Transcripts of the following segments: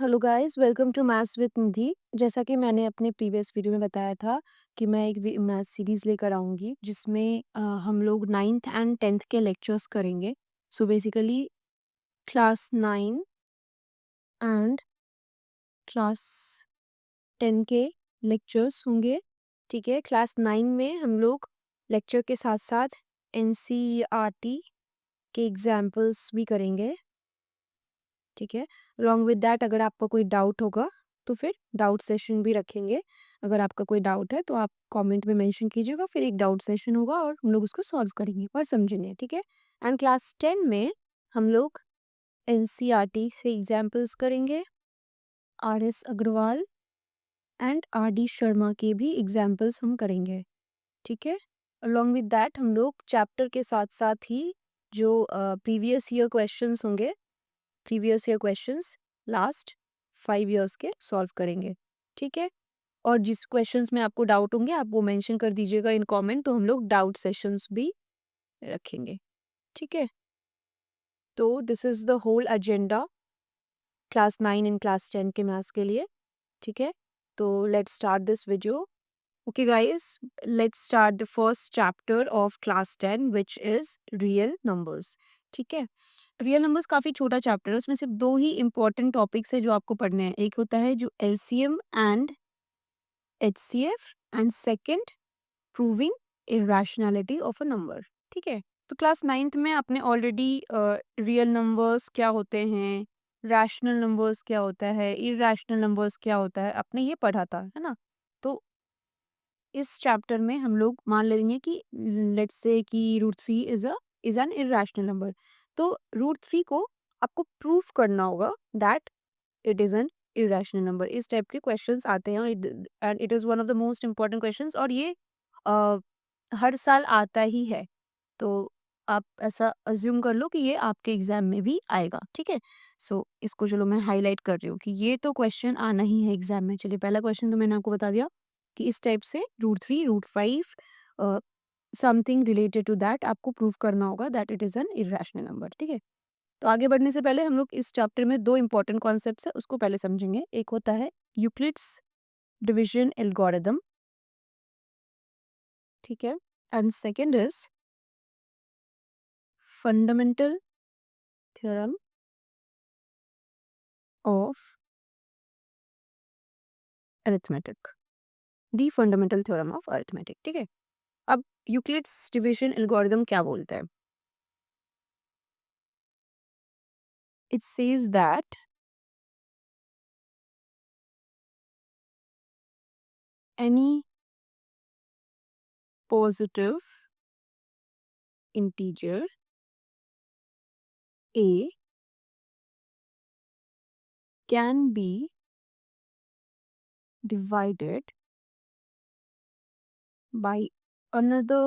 Hello guys, welcome to maths with Nidhi. जैसा कि मैंने अपने प्रीवियस वीडियो में बताया था कि मैं एक मैथ सीरीज़ लेकर आऊँगी जिसमें हम लोग 9th एंड 10th के लेक्चर्स करेंगे। So basically class 9 and class 10 के लेक्चर्स होंगे। ठीक है, क्लास 9 में हम लोग लेक्चर के साथ साथ एनसीईआरटी के एग्जाम्पल्स भी करेंगे। ठीक है, अलॉन्ग विद दैट अगर आपका कोई डाउट होगा तो फिर डाउट सेशन भी रखेंगे। अगर आपका कोई डाउट है तो आप कमेंट में मेंशन कीजिएगा, फिर एक डाउट सेशन होगा और हम लोग उसको सॉल्व करेंगे और समझेंगे। ठीक है, एंड क्लास 10 में हम लोग एनसीईआरटी से एग्जाम्पल्स करेंगे, R S Agarwal and R D Sharma के भी एग्जाम्पल्स हम करेंगे। ठीक है, अलॉन्ग विद दैट हम लोग चैप्टर के साथ साथ ही जो प्रीवियस ईयर क्वेश्चंस होंगे, previous year questions last 5 years के सॉल्व करेंगे। ठीक है, और जिस क्वेश्चंस में आपको डाउट होंगे आप वो मेंशन कर दीजिएगा इन कमेंट, तो हम लोग डाउट सेशंस भी रखेंगे। ठीक है, तो this is the whole agenda class 9 and class 10 के मैथ्स के लिए। ठीक है, तो let's start this video. Okay guys, let's start the first chapter of class 10 which is real numbers. ठीक है, रियल नंबर्स काफ़ी छोटा चैप्टर है, उसमें सिर्फ दो ही इंपॉर्टेंट टॉपिक्स है जो आपको पढ़ने हैं। एक होता है जो LCM and HCF and second proving irrationality of a number. ठीक है, तो क्लास 9th में आपने ऑलरेडी रियल नंबर्स क्या होते हैं, रैशनल नंबर्स क्या होता है, इरेशनल नंबर्स क्या होता है, आपने ये पढ़ा था, है ना। तो इस चैप्टर में हम लोग मान लेंगे कि लेट्स से कि √3 इज एन इरेशनल नंबर। तो √3 को आपको प्रूफ करना होगा that it is an irrational number. इस टाइप के क्वेश्चंस आते हैं and it is one of the most important questions, और ये अ, हर साल आता ही है। तो आप ऐसा अज्यूम कर लो कि ये आपके एग्जाम में भी आएगा। ठीक है, सो इसको चलो मैं हाईलाइट कर रही हूँ कि ये तो क्वेश्चन आना ही है एग्जाम में। चलिए, पहला क्वेश्चन तो मैंने आपको बता दिया कि इस टाइप से √3 √5 समथिंग रिलेटेड टू दैट आपको प्रूव करना होगा that it is an irrational number. ठीक है, तो आगे बढ़ने से पहले हम लोग इस चैप्टर में दो इंपॉर्टेंट कॉन्सेप्ट्स है उसको पहले समझेंगे। एक होता है यूक्लिड्स डिवीजन एल्गोरिथम। ठीक है, and second is fundamental theorem of arithmetic, the fundamental theorem of arithmetic. ठीक है, अब यूक्लिड्स डिवीजन एल्गोरिथम क्या बोलता है? It says that any positive integer a can be divided by another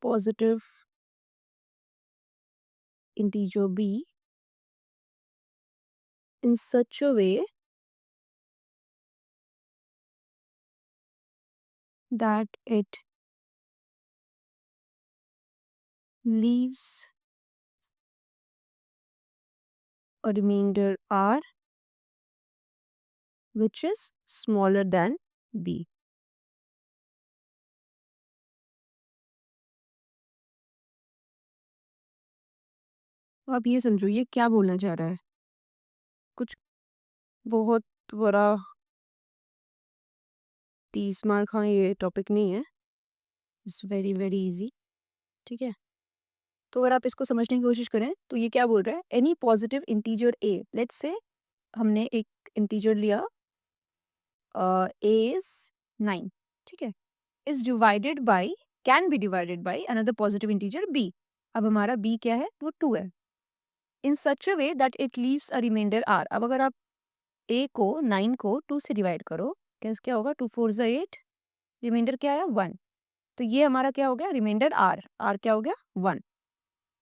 positive integer b in such a way that it leaves a remainder r which is smaller than b। तो आप ये समझो ये क्या बोलना चाह रहा है। कुछ बहुत बड़ा 30 मार्क का ये टॉपिक नहीं है, इट्स वेरी वेरी इजी। ठीक है, तो अगर आप इसको समझने की कोशिश करें तो ये क्या बोल रहा है, any positive integer a, let's say हमने एक इंटीजर लिया ए इज 9। ठीक है, is divided by, can be divided by another positive integer b. अब हमारा बी क्या है, वो 2 है। In such a way that it leaves a remainder r. अब अगर आप ए को 9 को 2 से डिवाइड करो, क्या क्या होगा, 2 4 ज़ा 8, रिमाइंडर क्या है 1। तो ये हमारा क्या हो गया, रिमाइंडर आर, आर क्या हो गया 1,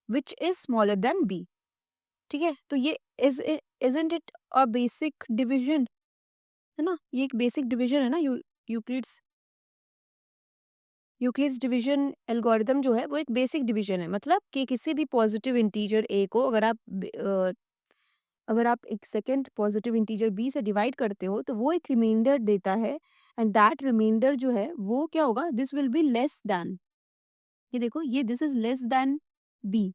which is smaller than B. ठीक है, तो ये is isn't it a basic division, है ना। ये एक बेसिक डिवीजन है ना। यूक्लिड्स यूक्लिड्स डिवीजन एल्गोरिथम जो है वो एक बेसिक डिवीजन है। मतलब कि किसी भी पॉजिटिव इंटीजर ए को अगर आप अगर आप एक सेकंड पॉजिटिव इंटीजर b से डिवाइड करते हो तो वो एक रिमाइंडर देता है, एंड दैट रिमाइंडर जो है वो क्या होगा, this will be less than, ये देखो ये this is less than b,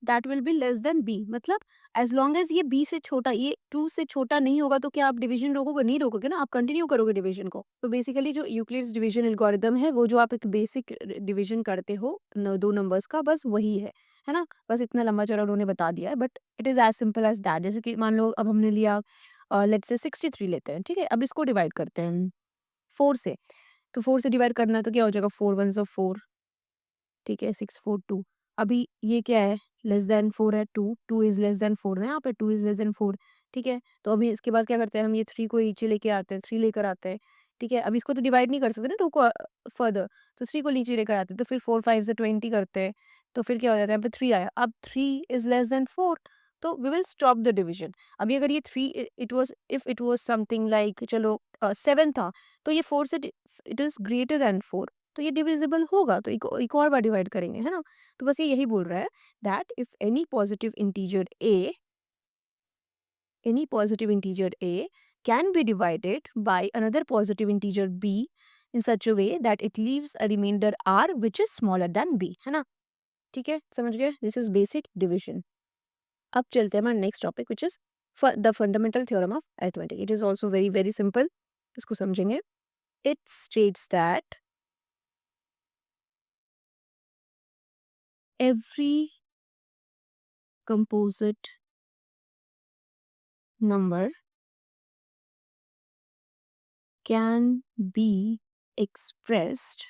that will be less than B, मतलब एज लॉन्ग एज ये बी से छोटा, ये 2 से छोटा नहीं होगा तो क्या आप डिवीजन रोकोगे, नहीं रोकोगे ना, आप कंटिन्यू करोगे डिवीजन को। तो बेसिकली जो यूक्लिड्स डिवीजन एल्गोरिदम है वो जो आप एक बेसिक डिवीजन करते हो दो नंबर्स का, बस वही है ना, बस इतना लंबा चौड़ा उन्होंने बता दिया है, but it is as simple as that. जैसे कि मान लो अब हमने लिया, लेट्स से 63 लेते हैं, ठीक है, अब इसको डिवाइड करते हैं 4 से, तो 4 से डिवाइड करना है तो क्या हो जाएगा, 4 वन 4, ठीक है, 642। अभी ये क्या है, लेस देन 4 है, 2 इज लेस देन 4 ना, यहाँ पे 2 इज लेस देन 4, ठीक है। तो अभी इसके बाद क्या करते हैं हम, ये 3 को नीचे लेके आते हैं, 3 लेकर आते हैं, ठीक है। अब इसको तो डिवाइड नहीं कर सकते ना 2 को फर्दर, तो 3 को नीचे लेकर आते हैं, तो फिर 4 5 से 20 करते हैं, तो फिर क्या हो जाता है, यहाँ पे 3 आया, अब 3 इज लेस देन 4, तो we will stop the division. अभी अगर ये 3 it was, if it was something like, चलो 7 था, तो ये 4 से इट इज ग्रेटर देन 4, तो ये डिविजिबल होगा, तो एक और बार डिवाइड करेंगे, है ना। तो बस ये यही बोल रहा है that if any positive integer a can be divided by another positive integer b in such a way that it leaves a remainder r which is smaller than b, है ना। ठीक है, समझ गए, दिस इज बेसिक डिविजन। अब चलते हैं हमारे next topic which is the fundamental theorem of arithmetic. It is also very very simple, इसको समझेंगे। It states that every composite number can be expressed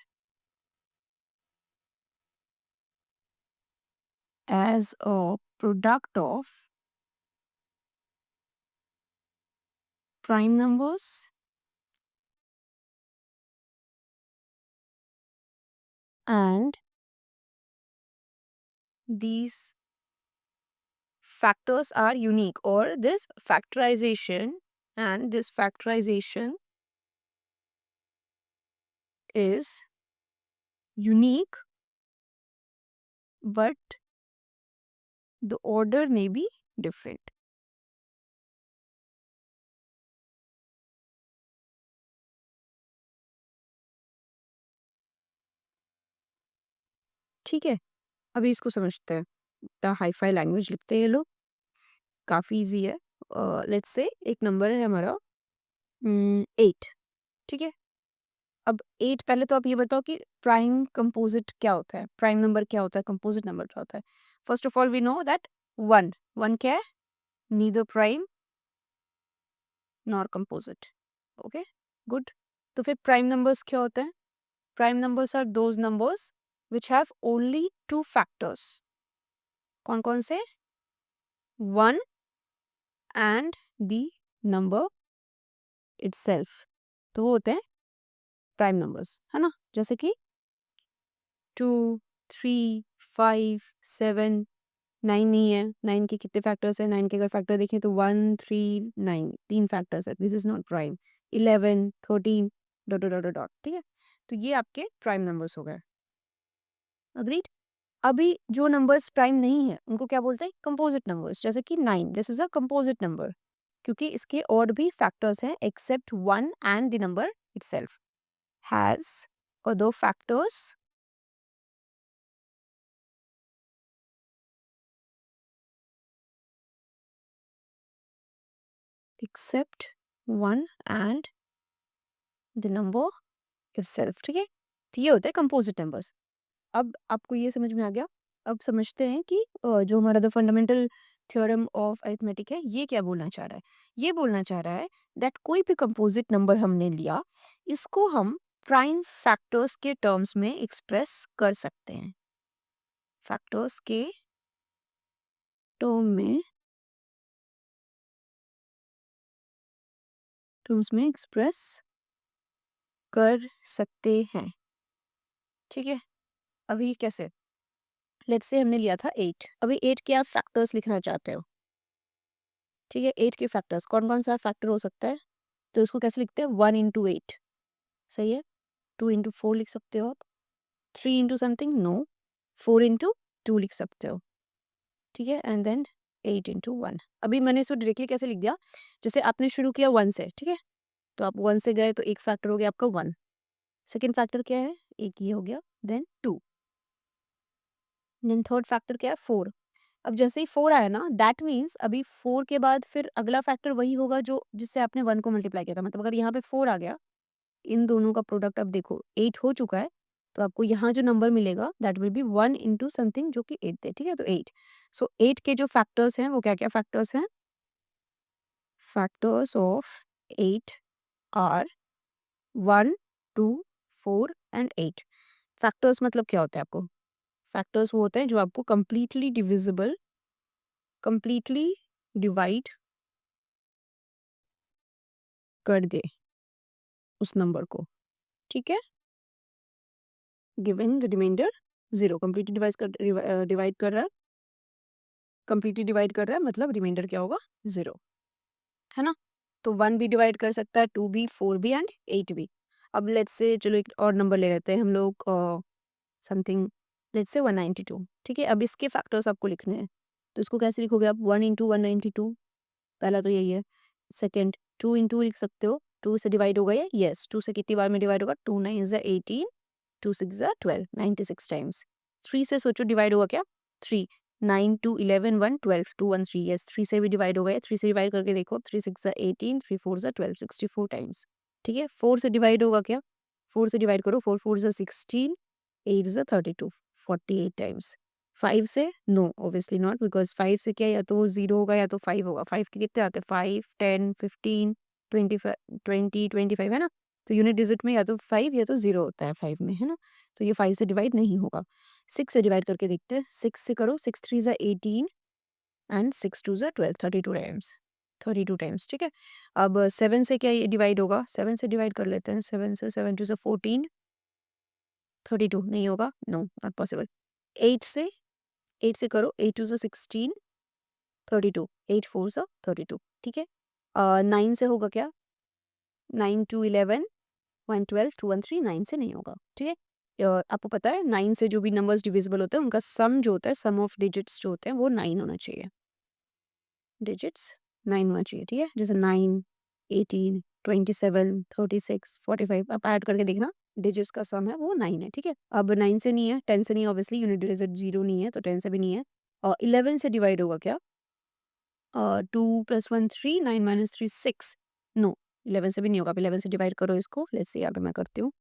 as a product of prime numbers and these factors are unique, or this factorization is unique, but the order may be different. ठीक है, अभी इसको समझते हैं। इतना hi-fi language लिखते हैं ये लोग, काफ़ी ईज़ी है। लेट्स से एक नंबर है हमारा 8, ठीक है? अब 8, पहले तो आप ये बताओ कि प्राइम कंपोज़िट क्या होता है? प्राइम नंबर क्या होता है? कंपोज़िट नंबर क्या होता है? First of all we know that 1, 1 क्या है? Neither prime nor composite, okay, good. तो फिर प्राइम नंबर्स क्या होते हैं? Prime numbers are those numbers which have only 2 factors. कौन-कौन से? 1 एंड द नंबर इटसेल्फ, तो वो होते हैं प्राइम नंबर्स, है ना। जैसे कि 2, 3, 5, 7, 9 नहीं है, 9 के कितने फैक्टर्स हैं, 9 के अगर फैक्टर देखें तो 1, 3, 9, 3 फैक्टर्स है, this is not prime. 11, 13, dot dot dot dot, ठीक है। तो ये आपके प्राइम नंबर्स हो गए, अग्रीड। अभी जो नंबर्स प्राइम नहीं है उनको क्या बोलते हैं? Composite numbers. जैसे कि 9, this is a composite number, क्योंकि इसके और भी फैक्टर्स हैं except 1 and the number itself has, और दो factors except 1 and the number itself, ठीक है। तो ये होते हैं कंपोजिट नंबर्स। अब आपको ये समझ में आ गया। अब समझते हैं कि जो हमारा the fundamental theorem of arithmetic है ये क्या बोलना चाह रहा है। ये बोलना चाह रहा है दैट कोई भी कंपोजिट नंबर हमने लिया, इसको हम प्राइम फैक्टर्स के टर्म्स में एक्सप्रेस कर सकते हैं। फैक्टर्स के टर्म्स में एक्सप्रेस कर सकते हैं, ठीक है। अभी कैसे? लेट्स से हमने लिया था 8, अभी 8 के आप फैक्टर्स लिखना चाहते हो, ठीक है। 8 के फैक्टर्स कौन कौन सा फैक्टर हो सकता है? तो इसको कैसे लिखते हैं? 1 इंटू 8, सही है। 2 इंटू 4 लिख सकते हो आप। 3 इंटू समथिंग, नो। 4 इंटू 2 लिख सकते हो, ठीक है, एंड देन 8 इंटू 1। अभी मैंने इसको डायरेक्टली कैसे लिख दिया, जैसे आपने शुरू किया 1 से, ठीक है, तो आप 1 से गए तो एक फैक्टर हो गया आपका 1, सेकंड फैक्टर क्या है, एक ये हो गया, देन 2, देन थर्ड फैक्टर क्या है 4। अब जैसे ही 4 आया ना, दैट मीन्स अभी 4 के बाद फिर अगला फैक्टर वही होगा जो जिससे आपने 1 को मल्टीप्लाई किया था। मतलब अगर यहाँ पे 4 आ गया, इन दोनों का प्रोडक्ट अब देखो 8 हो चुका है, तो आपको यहाँ जो नंबर मिलेगा that will B 1 into something जो कि 8 थे, ठीक है, तो 8। सो 8 के जो फैक्टर्स हैं वो क्या क्या फैक्टर्स हैं, factors of 8 are 1, 2, 4 and 8। Factors मतलब क्या होता है आपको, फैक्टर्स वो होते हैं जो आपको कंप्लीटली डिविजिबल, कंप्लीटली डिवाइड कर दे उस नंबर को, ठीक है, giving the remainder 0। Completely divide कर रहा है, कंप्लीटली डिवाइड कर रहा है मतलब रिमाइंडर क्या होगा 0, है ना। तो 1 भी डिवाइड कर सकता है, 2 भी, 4 भी एंड 8 भी। अब लेट्स से चलो एक और नंबर ले लेते हैं हम लोग, समथिंग लेट्स से 192, ठीक है। अब इसके फैक्टर्स आपको लिखने हैं, तो इसको कैसे लिखोगे आप, 1 इंटू 192, पहला तो यही है। सेकंड 2 इंटू लिख सकते हो, 2 से डिवाइड होगा ये, यस, 2 से कितनी बार में डिवाइड होगा, 2 9 ज़ा 18, 2 6 ज़ा 12, 96 टाइम्स। 3 से सोचो डिवाइड होगा क्या, 3 9 2 11 1 12 2 1 3, यस 3 से भी डिवाइड होगा ये, 3 से डिवाइड करके देखो, 3 6 ज़ा 18, 3 4 ज़ा 12, 64 टाइम्स, ठीक है। 4 से डिवाइड होगा क्या, 4 से डिवाइड करो, 4 4 ज़ा 16, 8 ज़ा 32, 48 टाइम्स। 5 से नो, ऑब्वियसली नॉट, बिकॉज 5 से क्या, या तो 0 होगा या तो 5 होगा। 5 के कितने आते हैं, 5 10 15 25 20 25, है ना। तो यूनिट डिजिट में या तो 5 या तो 0 होता है 5 में, है ना। तो ये 5 से डिवाइड नहीं होगा। 6 से डिवाइड करके देखते हैं, 6 से करो, 6 3 ज़ा 18 एंड 6 2 ज़ा 12, 32 टाइम्स, 32 टाइम्स, ठीक है। अब 7 से क्या ये डिवाइड होगा, 7 से डिवाइड कर लेते हैं, 7 से 7 2 ज़ा 14, 32 नहीं होगा, नो नॉट पॉसिबल। 8 से, 8 से करो, 8 2 ज़ा 16, 32, 8 4 ज़ा 32, ठीक है। 9 से होगा क्या, 9 2 11 1 12 2 1 3, 9 से नहीं होगा, ठीक है। आपको पता है 9 से जो भी नंबर्स डिविजिबल होते हैं उनका सम जो होता है, सम ऑफ डिजिट्स जो होते हैं वो 9 होना चाहिए, डिजिट्स 9 होना चाहिए, ठीक है। जैसे 9 18 27 36 45, आप ऐड करके देखना, डिजिट्स का सम है वो 9 है, ठीक है। अब 9 से नहीं है, 10 से नहीं है, ऑब्वियसली यूनिट डिजिट 0 नहीं है, तो 10 से भी नहीं है। और 11 से डिवाइड होगा क्या, 2 + 1 3, 9 - 3 6, नो 11 से भी नहीं होगा। आप 11 से डिवाइड करो इसको, लेट्स सी यहाँ पे मैं करती हूँ,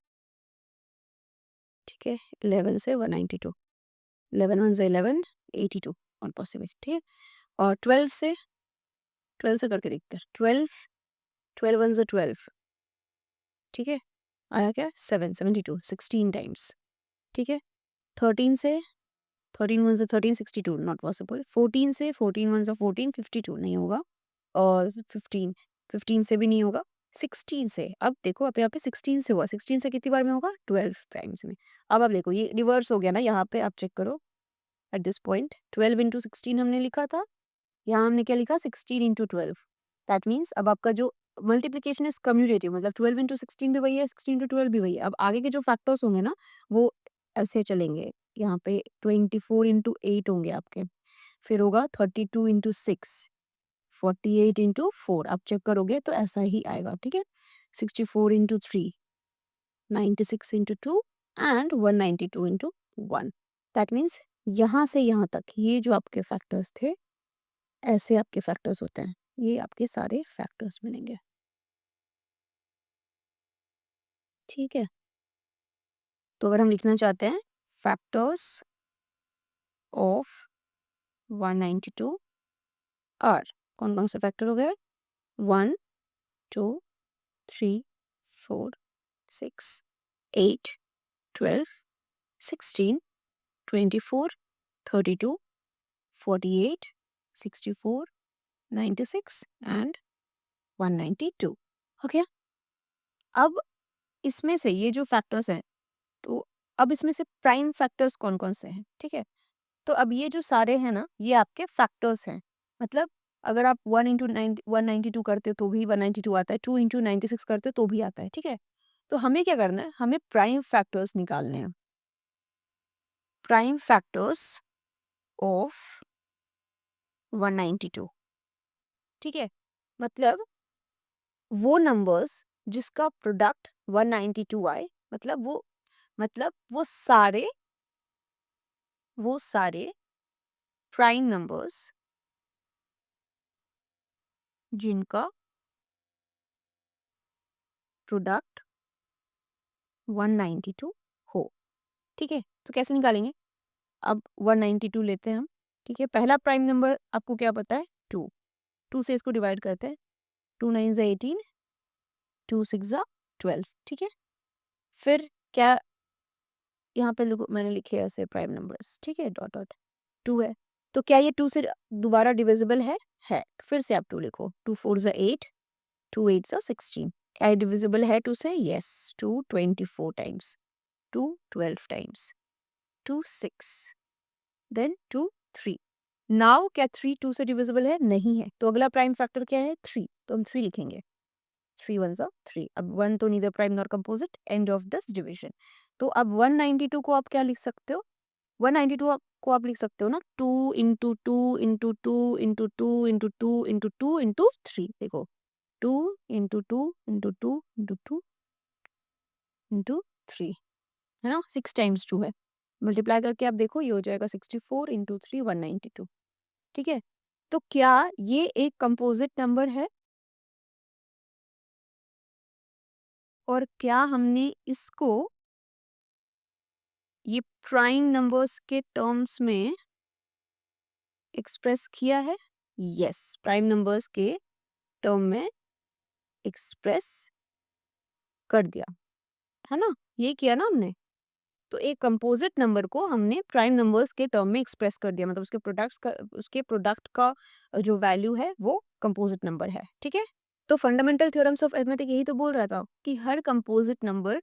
ठीक है। 11 से 192, 11 1 ज़ा 11, 82, नॉट पॉसिबल, ठीक है। और 12 से करके देखते हैं, 12 12 1 ज़ा 12, ठीक है, आया क्या 7 72, 16 टाइम्स, ठीक है। 13 से, 13 1 ज़ा 13, 62, नॉट पॉसिबल। 14 से, 14 1 ज़ा 14, 52 नहीं होगा। और 15, 15 से भी नहीं होगा। 16 से, अब देखो अब यहाँ पे 16 से हुआ, 16 से कितनी बार में होगा, 12 टाइम्स में। अब आप देखो ये रिवर्स हो गया ना, यहाँ पे आप चेक करो एट दिस पॉइंट, 12 इंटू 16 हमने लिखा था, यहाँ हमने क्या लिखा, 16 इंटू 12। दैट मीन्स अब आपका जो मल्टीप्लीकेशन इज कम्यूटेटिव, मतलब 12 इंटू 16 भी वही है, 16 इंटू 12 भी वही है। अब आगे के जो फैक्टर्स होंगे ना वो ऐसे चलेंगे, यहाँ पे 24 इंटू 8 होंगे आपके, फिर होगा 32 इंटू 6, 48 इंटू 4, आप चेक करोगे तो ऐसा ही आएगा, ठीक है। 64 into 3, 96 into 2 and 192 into 1। That means यहाँ से यहाँ तक ये जो आपके फैक्टर्स थे, ऐसे आपके फैक्टर्स होते हैं, ये आपके सारे फैक्टर्स मिलेंगे, ठीक है। तो अगर हम लिखना चाहते हैं फैक्टर्स ऑफ 192 आर, कौन कौन से फैक्टर हो गए, 1 2 3 4 6 8 12 16 24 32 48 64 96 एंड 192, हो गया। अब इसमें से ये जो फैक्टर्स हैं, तो अब इसमें से प्राइम फैक्टर्स कौन कौन से हैं, ठीक है। तो अब ये जो सारे हैं ना, ये आपके फैक्टर्स हैं। मतलब अगर आप 1 इंटू 192 करते हो तो भी 192 आता है, 2 इंटू 96 करते हो तो भी आता है, ठीक है। तो हमें क्या करना है, हमें प्राइम फैक्टर्स निकालने हैं। Prime factors of 192। ठीक है, मतलब वो नंबर्स जिसका प्रोडक्ट 192 आए, मतलब वो सारे प्राइम नंबर्स जिनका प्रोडक्ट 192 हो। ठीक है, तो कैसे निकालेंगे? अब 192 लेते हैं हम। ठीक है, पहला प्राइम नंबर आपको क्या पता है? 2। 2 से इसको डिवाइड करते हैं। 2 9 ज़ा 18, 2 6 ज़ा 12। ठीक है, फिर क्या यहाँ पे मैंने लिखे ऐसे प्राइम नंबर्स। ठीक है, डॉट डॉट 2 है, तो क्या ये 2 से दोबारा डिविजिबल है? है, तो फिर से आप 2 लिखो। 2 4 ज़ा 8, 2 8 ज़ा 16। क्या ये डिविजिबल है 2 से? Yes. 2 24 times, 2 12 times, 2 6, then 2 3। Now क्या 3 2 से डिविजिबल है? नहीं है, तो अगला प्राइम फैक्टर क्या है? 3, तो हम 3 लिखेंगे। 3 1 ज़ा 3। अब 1 तो neither prime nor composite, and of this division. तो अब 192 को आप क्या लिख सकते हो? 192 को आप लिख सकते हो ना, 2 into 2 into 2 into 2 into 2 into 2 into 3। देखो, 2 इंटू 2 इंटू 2 इंटू 2 इंटू 3, है ना? 6 टाइम्स 2 है। मल्टीप्लाई करके आप देखो, ये हो जाएगा 64 इंटू 3 192। ठीक है, तो क्या ये एक कंपोजिट नंबर है? और क्या हमने इसको ये प्राइम नंबर्स के टर्म्स में एक्सप्रेस किया है? यस, प्राइम नंबर्स के टर्म में एक्सप्रेस कर दिया, है ना? ये किया ना हमने। तो एक कंपोजिट नंबर को हमने प्राइम नंबर्स के टर्म में एक्सप्रेस कर दिया, मतलब उसके प्रोडक्ट का जो वैल्यू है वो कंपोजिट नंबर है। ठीक है, तो फंडामेंटल थ्योरम्स ऑफ अरिथमेटिक यही तो बोल रहा था कि हर कंपोजिट नंबर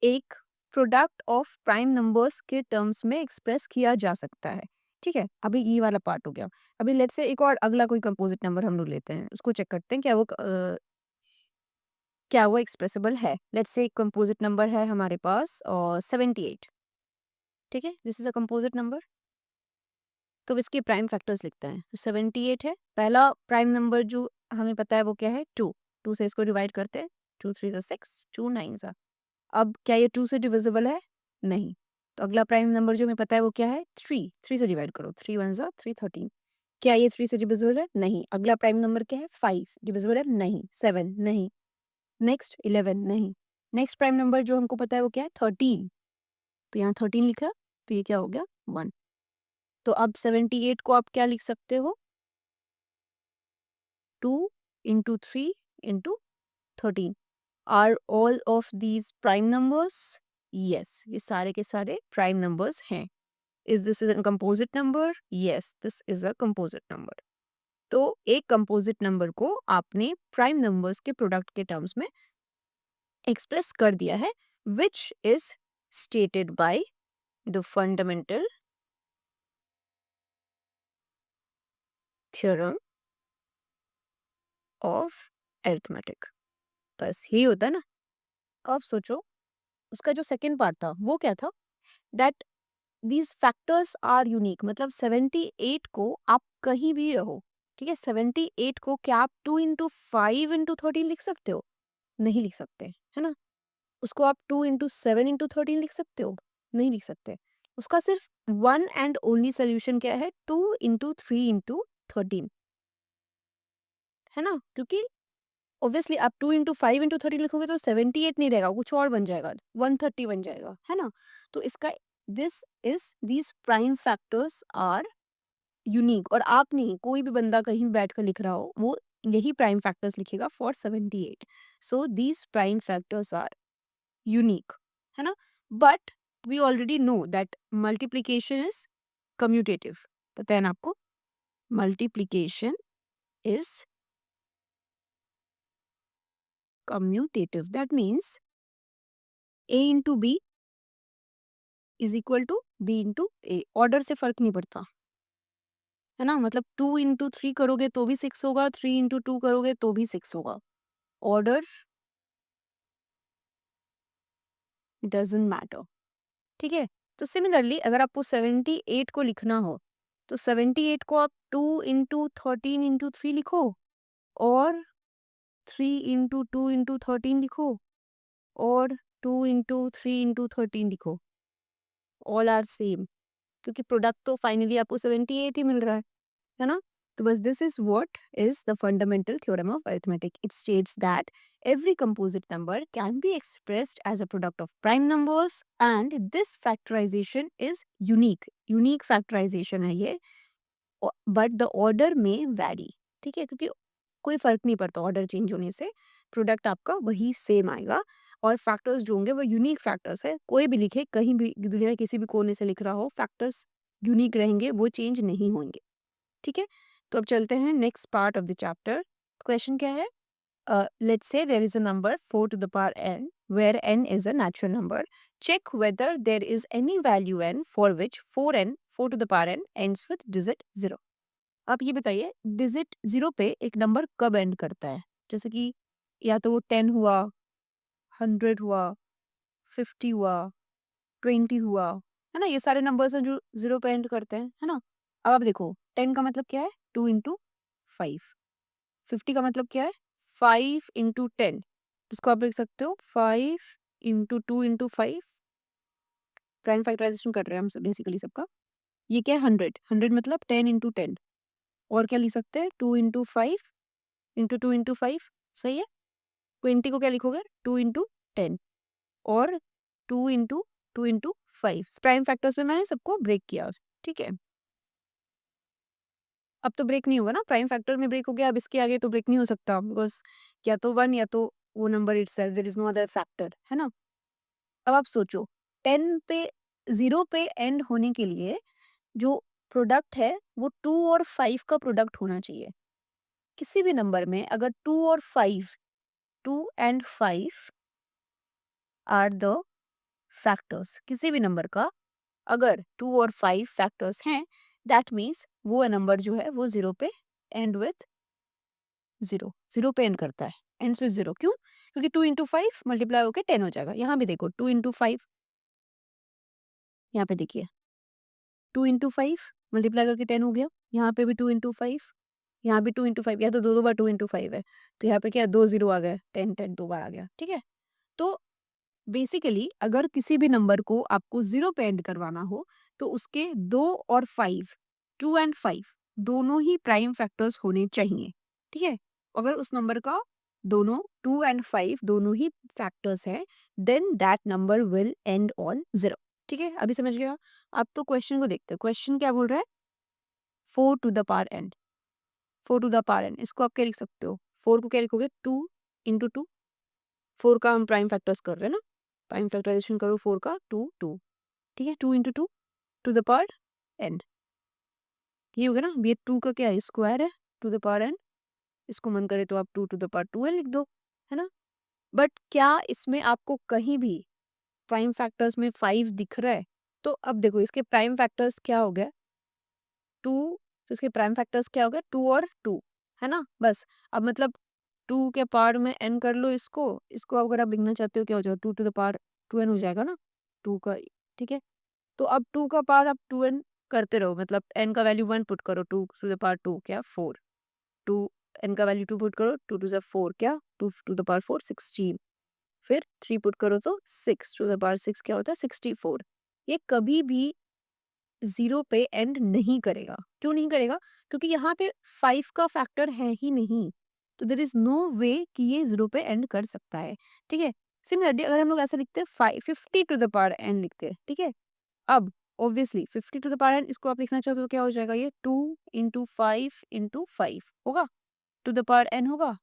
एक प्रोडक्ट ऑफ प्राइम नंबर्स के टर्म्स में एक्सप्रेस किया जा सकता है। ठीक है, अभी ये वाला पार्ट हो गया। अभी लेट्स से एक और अगला कोई कंपोजिट नंबर हम लोग लेते हैं, उसको चेक करते हैं क्या वो एक्सप्रेसिबल है। लेट्स से एक कंपोजिट नंबर है हमारे पास और 78। ठीक है, this is a composite number. तो अब इसके प्राइम फैक्टर्स लिखते हैं। तो 78 है, पहला प्राइम नंबर जो हमें पता है वो क्या है? 2। 2 से इसको डिवाइड करते हैं। 2 3 ज़ा 6, 2 9 ज़ा। अब क्या ये 2 से डिविजिबल है? नहीं, तो अगला प्राइम नंबर जो हमें पता है वो क्या है? 3। 3 से डिवाइड करो। 3 1 ज़ा 3 13। क्या ये 3 से डिविजिबल है? नहीं। अगला प्राइम नंबर क्या है? 5। डिविजिबल है? नहीं। 7 नहीं। नेक्स्ट 11 नहीं। नेक्स्ट प्राइम नंबर जो हमको पता है वो क्या है? 13। तो यहाँ 13 लिखा, तो ये क्या हो गया? 1। तो अब 78 को आप क्या लिख सकते हो? 2 into 3 into 13। Are all of these prime numbers? Yes, ये सारे के सारे प्राइम नंबर्स हैं। Is this is a composite number? Yes, this is a composite number. तो एक कंपोजिट नंबर को आपने प्राइम नंबर्स के प्रोडक्ट के टर्म्स में एक्सप्रेस कर दिया है, which is stated by the fundamental theorem of arithmetic. बस यही होता है ना। अब सोचो, उसका जो सेकंड पार्ट था वो क्या था? That these factors are unique, मतलब 78 को आप कहीं भी रहो, ठीक है, 78 को क्या आप 2 इंटू 5 इंटू 13 लिख सकते हो? नहीं लिख सकते, है ना? उसको आप 2 इंटू 7 इंटू 13 लिख सकते हो? नहीं लिख सकते। उसका सिर्फ वन एंड ओनली सोल्यूशन क्या है? 2 इंटू 3 इंटू 13, है ना? क्योंकि ऑब्वियसली आप 2 इंटू 5 इंटू 13 लिखोगे तो 78 नहीं रहेगा, कुछ और बन जाएगा, 130 बन जाएगा, है ना? तो इसका this is these prime factors are unique, और आप नहीं, कोई भी बंदा कहीं भी बैठ कर लिख रहा हो वो यही प्राइम फैक्टर्स लिखेगा for 78। So these prime factors are unique, है ना? But we already know that multiplication is commutative. पता है ना आपको? Multiplication is commutative, that means A into B is equal to B into A. Order से फर्क नहीं पड़ता, है ना? मतलब 2 इंटू 3 करोगे तो भी 6 होगा, 3 इंटू 2 करोगे तो भी 6 होगा। Order doesn't matter. ठीक है, तो सिमिलरली अगर आपको 78 को लिखना हो तो 78 को आप 2 इंटू 13 इंटू 3 लिखो, और 3 इंटू 2 इंटू 13 लिखो, और 2 इंटू 3 इंटू 13 लिखो। ऑल आर सेम, क्योंकि प्रोडक्ट तो फाइनली आपको 78 ही मिल रहा है ना? तो बस this is what is the fundamental theorem of arithmetic. It states that every composite number can be expressed as a product of prime numbers and this factorization is unique. Unique factorization है ये, but the order में vary. ठीक है, क्योंकि कोई फर्क नहीं पड़ता ऑर्डर चेंज होने से, प्रोडक्ट आपका वही सेम आएगा। और फैक्टर्स जो होंगे वो यूनिक फैक्टर्स है, कोई भी लिखे कहीं भी दुनिया के किसी भी कोने से लिख रहा हो, फैक्टर्स यूनिक रहेंगे, वो चेंज नहीं होंगे। ठीक है, तो अब चलते हैं next part of the chapter. Question क्या है? Let's say there is a number 4 to the power n, where n is a natural number. Check whether there is any value n for which 4 to the power n ends with digit 0. आप ये बताइए, digit 0 पे एक number कब and करता है? जैसे कि या तो वो 10 हुआ, 100 हुआ, 50 हुआ, 20 हुआ, है ना? ये सारे नंबर्स हैं जो 0 पे एंड करते हैं, है ना? अब आप देखो, 10 का मतलब क्या है? 2 इंटू 5। 50 का मतलब क्या है? 5 इंटू 10। इसको आप लिख सकते हो 5 इंटू 2 इंटू 5। प्राइम फैक्टराइजेशन कर रहे हैं हम बेसिकली सबका। ये क्या है? 100। 100 मतलब 10 इंटू 10। और क्या लिख सकते हैं? 2 इंटू 5 इंटू 2 इंटू 5। सही है। 20 को क्या लिखोगे? 2 इंटू 10, और 2 इंटू 2 इंटू 5। प्राइम फैक्टर्स में मैंने सबको ब्रेक किया। ठीक है, अब तो ब्रेक नहीं होगा ना, प्राइम फैक्टर में ब्रेक हो गया, अब इसके आगे तो ब्रेक नहीं हो सकता, बिकॉज या तो 1 या तो वो number itself, there is no other factor, है ना? अब आप सोचो, 10 पे 0 पे एंड होने के लिए जो प्रोडक्ट है वो 2 और 5 का प्रोडक्ट होना चाहिए। किसी भी नंबर में अगर 2 और 5, 2 एंड 5 आर द फैक्टर्स, किसी भी नंबर का अगर 2 और 5 फैक्टर्स हैं, दैट मीन्स वो नंबर जो है वो 0 पे एंड विथ 0, 0 पे एंड करता है, एंड्स विथ 0। क्यों? क्योंकि 2 इंटू 5 मल्टीप्लाई होकर 10 हो जाएगा। यहाँ भी देखो 2 इंटू 5, यहाँ पे देखिए 2 इंटू 5 मल्टीप्लाई करके 10 हो गया। यहाँ पे भी 2 इंटू 5, यहाँ भी 2 इंटू 5, या तो दो दो बार 2 इंटू 5 है, तो यहाँ पे क्या 2 0 आ गए, 10 10 दो बार आ गया। ठीक है, तो बेसिकली अगर किसी भी नंबर को आपको 0 पे एंड करवाना हो तो उसके 2 और 5, 2 एंड 5 दोनों ही प्राइम फैक्टर्स होने चाहिए। ठीक है, अगर उस नंबर का दोनों 2 एंड 5 दोनों ही फैक्टर्स है, then that number will end on 0। ठीक है, अभी समझ गया? अब तो क्वेश्चन को देखते हैं। क्वेश्चन क्या बोल रहा है? 4 to the power N. 4 to the power N, इसको आप क्या लिख सकते हो? 4 को क्या लिखोगे? 2 इंटू 2। 4 का हम प्राइम फैक्टर्स कर रहे हैं ना, प्राइम फैक्टराइजेशन करो 4 का, 2 2। ठीक है, 2 into 2 to the power N, ये हो गया ना। ये 2 का क्या है? स्क्वायर है, टू द पावर एन। इसको मन करे तो आप 2 टू द पावर 12 लिख दो, है ना? बट क्या इसमें आपको कहीं भी प्राइम फैक्टर्स में 5 दिख रहा है? तो अब देखो, इसके प्राइम फैक्टर्स क्या हो गया? 2, तो इसके प्राइम फैक्टर्स क्या हो गया? 2 और 2, है ना? बस अब मतलब 2 के पावर में n कर लो इसको, इसको अगर आप लिखना चाहते हो क्या हो जाएगा? 2 टू द पावर 2n हो जाएगा ना, 2 का। ठीक है, तो अब 2 का पावर आप 2n करते रहो, मतलब n का वैल्यू 1 पुट करो, 2 टू द पावर 2 क्या 4, 2 n का वैल्यू 2 पुट करो, 2 टू द 4 क्या 2 टू द पावर 4 16, फिर 3 पुट करो तो 6 टू द पावर 6 क्या होता है? 64। ये कभी भी 0 पे एंड नहीं करेगा। क्यों नहीं करेगा? क्योंकि यहाँ पे 5 का फैक्टर है ही नहीं, तो देयर इज नो वे कि ये 0 पे एंड कर सकता है। ठीक है, सिमिलरली अगर हम लोग ऐसा लिखते हैं 50 टू द पावर n लिखते हैं। ठीक है, अब obviously 50 to the power n, इसको आप लिखना चाहते हो तो क्या हो जाएगा? ये 2 इंटू 5 इंटू 5 होगा, टू द पावर n होगा।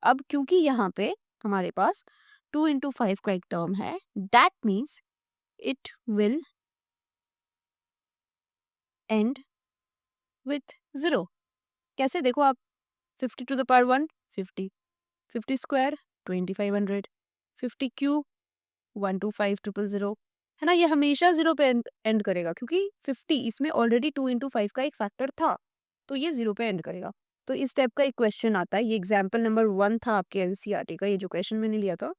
अब क्योंकि यहाँ पे हमारे पास 2 इंटू 5 का एक टर्म है, that means it will end with 0। कैसे? देखो आप, 50 to the power 1 50, 50 square 2500, 50 cube 125000, है ना? ये हमेशा 0 पे एंड करेगा, क्योंकि 50 इसमें ऑलरेडी 2 इंटू 5 का एक फैक्टर था, तो ये 0 पे एंड करेगा। तो इस टाइप का एक क्वेश्चन आता है। ये एग्जाम्पल नंबर 1 था आपके एनसीईआरटी का, ये जो क्वेश्चन मैंने लिया था,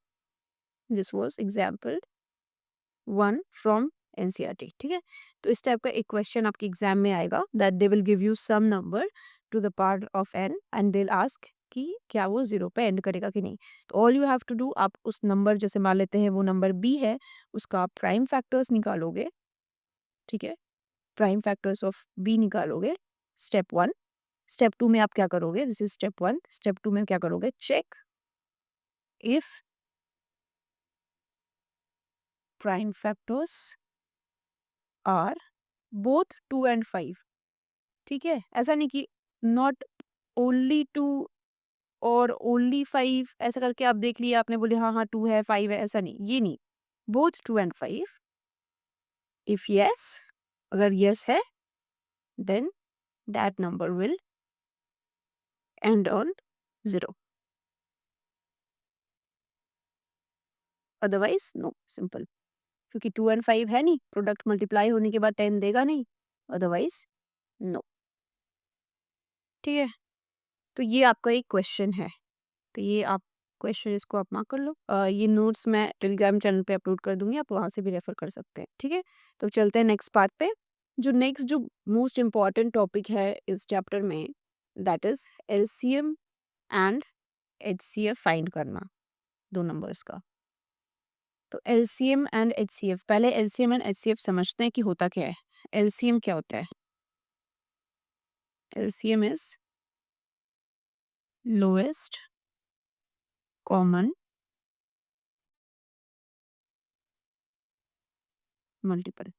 this was example 1 from NCERT, ठीक है। तो इस टाइप का एक क्वेश्चन आपके एग्जाम में आएगा that they will give you some number to the power of N and they will ask कि क्या वो जीरो पे एंड करेगा कि नहीं। तो all you have to do, आप उस नंबर, जैसे मान लेते हैं वो नंबर बी है, उसका आप प्राइम फैक्टर्स निकालोगे, ठीक है। प्राइम फैक्टर्स ऑफ बी निकालोगे, स्टेप वन। स्टेप टू में आप क्या करोगे, this is step one. Step two में क्या करोगे, check if prime factors are both 2 and 5, ठीक है। ऐसा नहीं कि नॉट ओनली 2 और ओनली 5, ऐसा करके आप देख लिया, आपने बोले हाँ हाँ 2 है 5 है, ऐसा नहीं, ये नहीं। बोथ 2 and 5, इफ यस, अगर यस है then that number will end on 0, otherwise no, simple. क्योंकि 2 and 5 है नहीं, प्रोडक्ट मल्टीप्लाई होने के बाद 10 देगा नहीं, अदरवाइज नो, ठीक है। तो ये आपका एक क्वेश्चन है, तो ये आप क्वेश्चन इसको आप मार्क कर लो। ये नोट्स मैं टेलीग्राम चैनल पे अपलोड कर दूंगी, आप वहाँ से भी रेफर कर सकते हैं, ठीक है। तो चलते हैं नेक्स्ट पार्ट पे। जो नेक्स्ट जो मोस्ट इम्पॉर्टेंट टॉपिक है इस चैप्टर में, that is LCM and HCF find करना, दो नंबर्स का। तो एलसीएम एंड एचसीएफ, पहले एलसीएम एंड एचसीएफ समझते हैं कि होता क्या है। एलसीएम क्या होता है, LCM is lowest common multiple,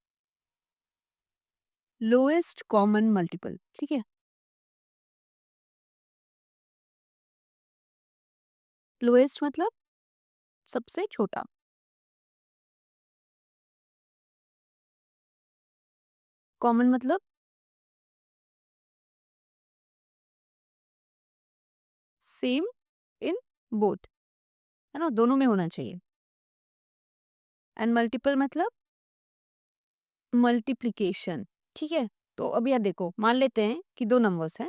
lowest common multiple, ठीक है। लोएस्ट मतलब सबसे छोटा, कॉमन मतलब सेम इन बोथ, है ना, दोनों में होना चाहिए। एंड मल्टीपल मतलब मल्टीप्लिकेशन, ठीक है। तो अब यार देखो, मान लेते हैं कि दो नंबर्स हैं,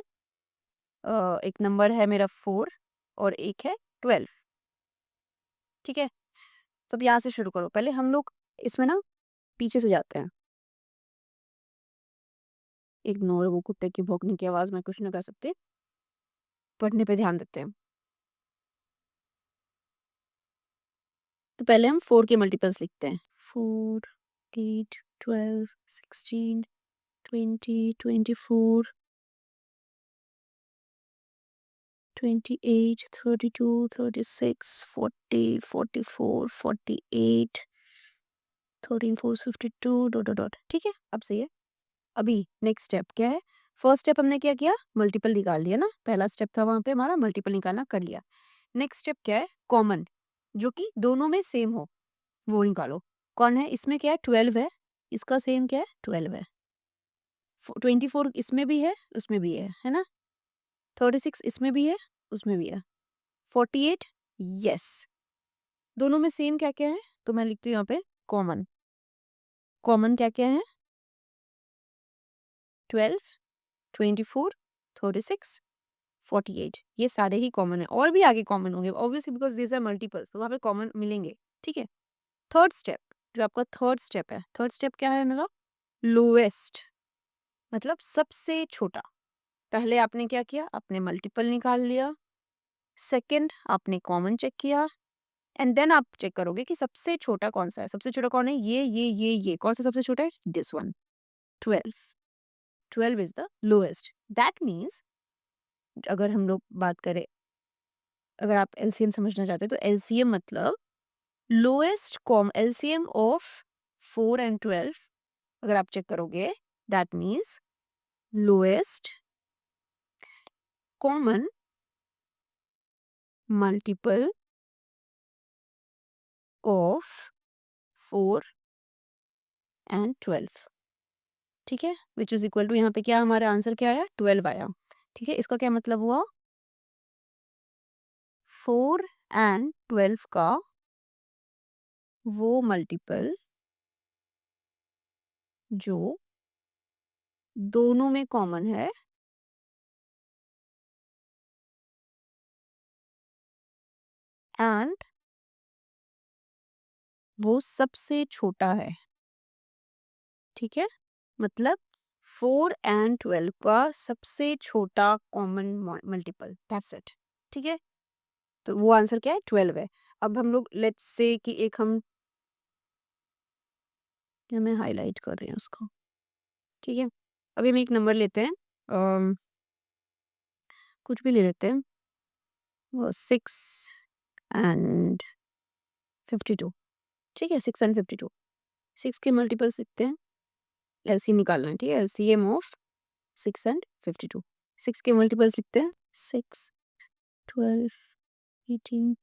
एक नंबर है मेरा 4 और एक है 12, ठीक है। तो अब यहाँ से शुरू करो, पहले हम लोग इसमें ना पीछे से जाते हैं। इग्नोर वो कुत्ते की भौंकने की आवाज, मैं कुछ नहीं कर सकती, पढ़ने पे ध्यान देते हैं। तो पहले हम 4 के मल्टीपल्स लिखते हैं, 4, 8, 12, 16, 20, 24, 28, 32, 36, 40, 44, 48, 13, 4, 52, डॉट डॉट डॉट, ठीक है। अब सही है। अभी नेक्स्ट स्टेप क्या है, फर्स्ट स्टेप हमने क्या किया, मल्टीपल निकाल लिया ना, पहला स्टेप था वहां पे हमारा मल्टीपल निकालना, कर लिया। नेक्स्ट स्टेप क्या है, कॉमन, जो कि दोनों में सेम हो, वो निकालो। कौन है इसमें, क्या है, 12 है, इसका सेम क्या है, 12 है। 24 इसमें भी है, उसमें भी है ना। 36 इसमें भी है, उसमें भी है। 48, यस, दोनों में सेम क्या क्या है, तो मैं लिखती हूँ यहाँ पे कॉमन। कॉमन क्या क्या है, 12, 24, 36, 48, ये सारे ही कॉमन है, और भी आगे कॉमन होंगे obviously because this are multiples, तो वहाँ पे कॉमन मिलेंगे, ठीक है। थर्ड स्टेप, जो आपका थर्ड स्टेप है, थर्ड स्टेप क्या है मेरा, लोएस्ट, मतलब सबसे छोटा। पहले आपने क्या किया, आपने मल्टीपल निकाल लिया, सेकंड आपने कॉमन चेक किया, एंड देन आप चेक करोगे कि सबसे छोटा कौन सा है। सबसे छोटा कौन है, ये कौन सा सबसे छोटा है, this one, 12। 12 is the lowest, that means अगर हम लोग बात करें, अगर आप एलसीएम समझना चाहते हो तो एलसीएम मतलब lowest com LCM of 4 and 12, अगर आप चेक करोगे that means lowest common multiple of 4 and 12, ठीक है, विच इज इक्वल टू, यहाँ पे क्या हमारा आंसर क्या आया, 12 आया, ठीक है। इसका क्या मतलब हुआ, 4 and 12 का वो मल्टीपल जो दोनों में कॉमन है एंड वो सबसे छोटा है, ठीक है, मतलब 4 एंड 12 का सबसे छोटा कॉमन मल्टीपल, दैट्स इट। ठीक है, तो वो आंसर क्या है, 12 है। अब हम लोग लेट्स से कि एक मैं हाईलाइट कर रही हूँ उसको। ठीक है, अभी हम एक नंबर लेते हैं, कुछ भी ले लेते हैं, वो 6 एंड 52। ठीक है, 6 एंड 52, 6 के मल्टीपल्स लिखते हैं, एलसीएम निकालना है। ठीक है, एलसीएम ऑफ 6 एंड 52, 6 के मल्टीपल्स लिखते हैं, 6, 12, 18,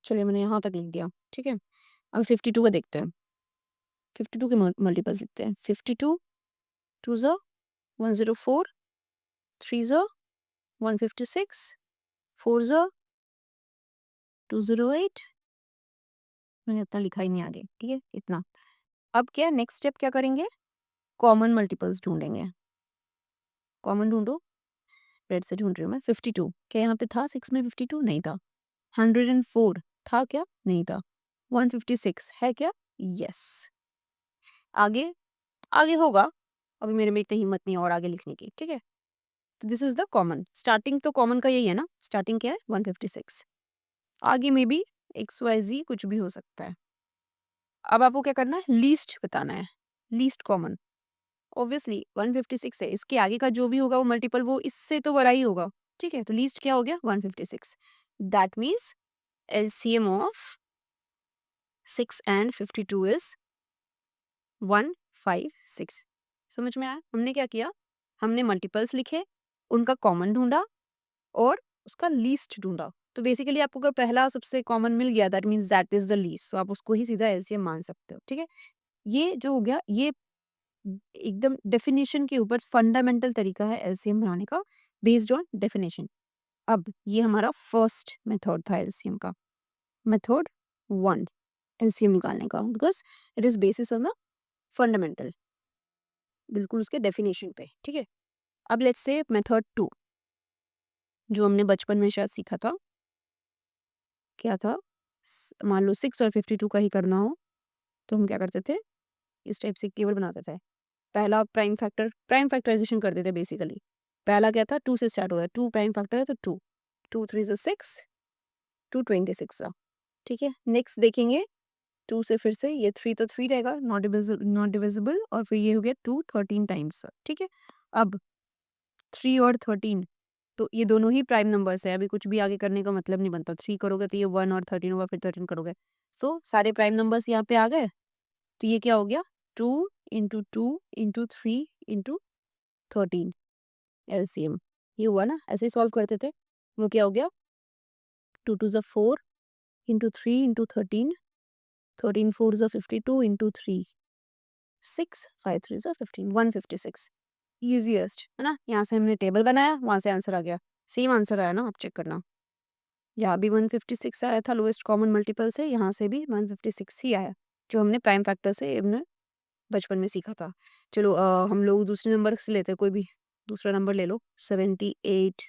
चलिए मैंने यहाँ तक लिख दिया। ठीक है, अब 52 का देखते हैं, 52 के मल्टीपल्स लिखते हैं, 52 2 ज़ा 104, 3 ज़ा 156, 4 ज़ा 208, मैंने इतना लिखा ही नहीं आगे। ठीक है, इतना। अब क्या नेक्स्ट स्टेप क्या करेंगे, कॉमन मल्टीपल्स ढूंढेंगे। कॉमन ढूंढो, रेड से ढूंढ रही हूँ मैं। 52 क्या यहाँ पे था, 6 में 52 नहीं था। 104 था क्या, नहीं था। 156 है क्या, यस। आगे आगे होगा, अभी मेरे में इतनी हिम्मत नहीं और आगे लिखने की। ठीक है, तो this is the common, starting तो कॉमन का यही है ना, स्टार्टिंग क्या है 156, आगे में भी XYZ कुछ भी हो सकता है। अब आपको क्या करना है, लीस्ट बताना है, लीस्ट कॉमन। ऑब्वियसली 156 है, इसके आगे का जो भी होगा वो मल्टीपल वो इससे तो बड़ा ही होगा। ठीक है, तो लीस्ट क्या हो गया 156, that means LCM of 6 and 52 is 156। समझ में आया, हमने क्या किया, हमने मल्टीपल्स लिखे, उनका कॉमन ढूंढा और उसका लीस्ट ढूंढा। तो बेसिकली आपको अगर पहला सबसे कॉमन मिल गया that means that is the least, तो आप उसको ही सीधा एलसीएम मान सकते हो। ठीक है, ये जो हो गया, ये एकदम डेफिनेशन के ऊपर फंडामेंटल तरीका है एलसीएम बनाने का, बेस्ड ऑन डेफिनेशन। अब ये हमारा फर्स्ट मेथड था एलसीएम का, मेथड 1 एलसीएम निकालने का, because it is basis on the fundamental, बिल्कुल उसके डेफिनेशन पे। ठीक है, अब लेट्स से मेथड 2 जो हमने बचपन में शायद सीखा था, क्या था, मान लो 6 और 52 का ही करना हो तो हम क्या करते थे, इस टाइप से केवल बनाते थे। पहला प्राइम फैक्टराइजेशन करते थे बेसिकली। पहला क्या था, 2 से स्टार्ट होता है, 2 प्राइम फैक्टर है तो 2, 2 3 से 6, 226 था। ठीक है, नेक्स्ट देखेंगे 2 से फिर से ये 3 तो 3 रहेगा, नॉट डिविजिबल, और फिर ये हो गया 2 13 टाइम्स। ठीक है, अब 3 और 13 तो ये दोनों ही प्राइम नंबर्स है, अभी कुछ भी आगे करने का मतलब नहीं बनता। 3 करोगे तो ये 1 और 13 होगा, फिर 13 करोगे, तो सारे प्राइम नंबर्स यहाँ पे आ गए। तो ये क्या हो गया, 2 इंटू 2 इंटू 3 इंटू 13 एलसीएम, ये हुआ ना, ऐसे ही सॉल्व करते थे। वो क्या हो गया, 2 2 ज़ा 4 इंटू 3 इंटू 13, 13 4 ज़ा 52 इंटू 3, 6 5 3 ज़ा 15, 156 ईजिएस्ट है ना। यहाँ से हमने टेबल बनाया, वहाँ से आंसर आ गया, सेम आंसर आया ना, आप चेक करना। यहाँ भी 156 आया था लोएस्ट कॉमन मल्टीपल से, यहाँ से भी 156 ही आया, जो हमने प्राइम फैक्टर से हमने बचपन में सीखा था। चलो हम लोग दूसरे नंबर से लेते हैं, कोई भी दूसरा नंबर ले लो, 78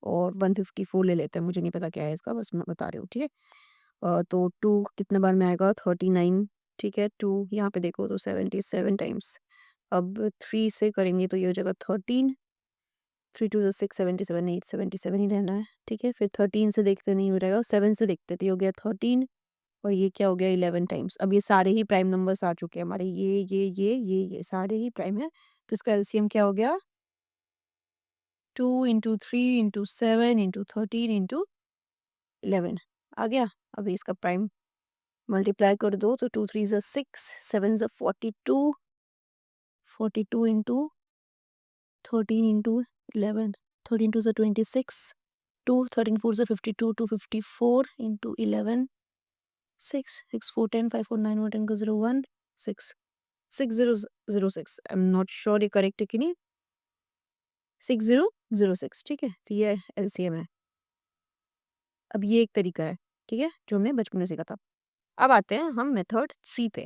और 154 ले लेते हैं, मुझे नहीं पता क्या है इसका, बस मैं बता रही हूँ। ठीक है, तो 2 कितने बार में आएगा, 39। ठीक है, 2 यहाँ पे देखो तो 77 टाइम्स। अब 3 से करेंगे तो ये हो जाएगा 13, 3 2 6 77 8 77 ही रहना है। ठीक है, फिर 13 से देखते नहीं हो जाएगा, 7 से देखते तो ये हो गया 13, और ये क्या हो गया 11 टाइम्स। अब ये सारे ही प्राइम नंबर्स आ चुके हैं हमारे, ये सारे ही प्राइम है, तो इसका एलसीएम क्या हो गया, 2 इंटू 3 इंटू 7 इंटू 13 इंटू 11 आ गया। अभी इसका प्राइम मल्टीप्लाई कर दो तो 2 3 ज़ा 6, 7 ज़ा 42, 42 इंटू 13 इंटू 11, 13 2 ज़ा 26, 2 13 4 ज़ा 52, 254 इंटू 11, 6 6 4 10 5 4 9 1 10 का 0 1 6 6006, आई एम नॉट श्योर ये करेक्ट है कि नहीं, 6006। ठीक है, तो ये एलसीएम है। अब ये एक तरीका है, ठीक है, जो हमने बचपन में सीखा था। अब आते हैं हम मेथड सी पे,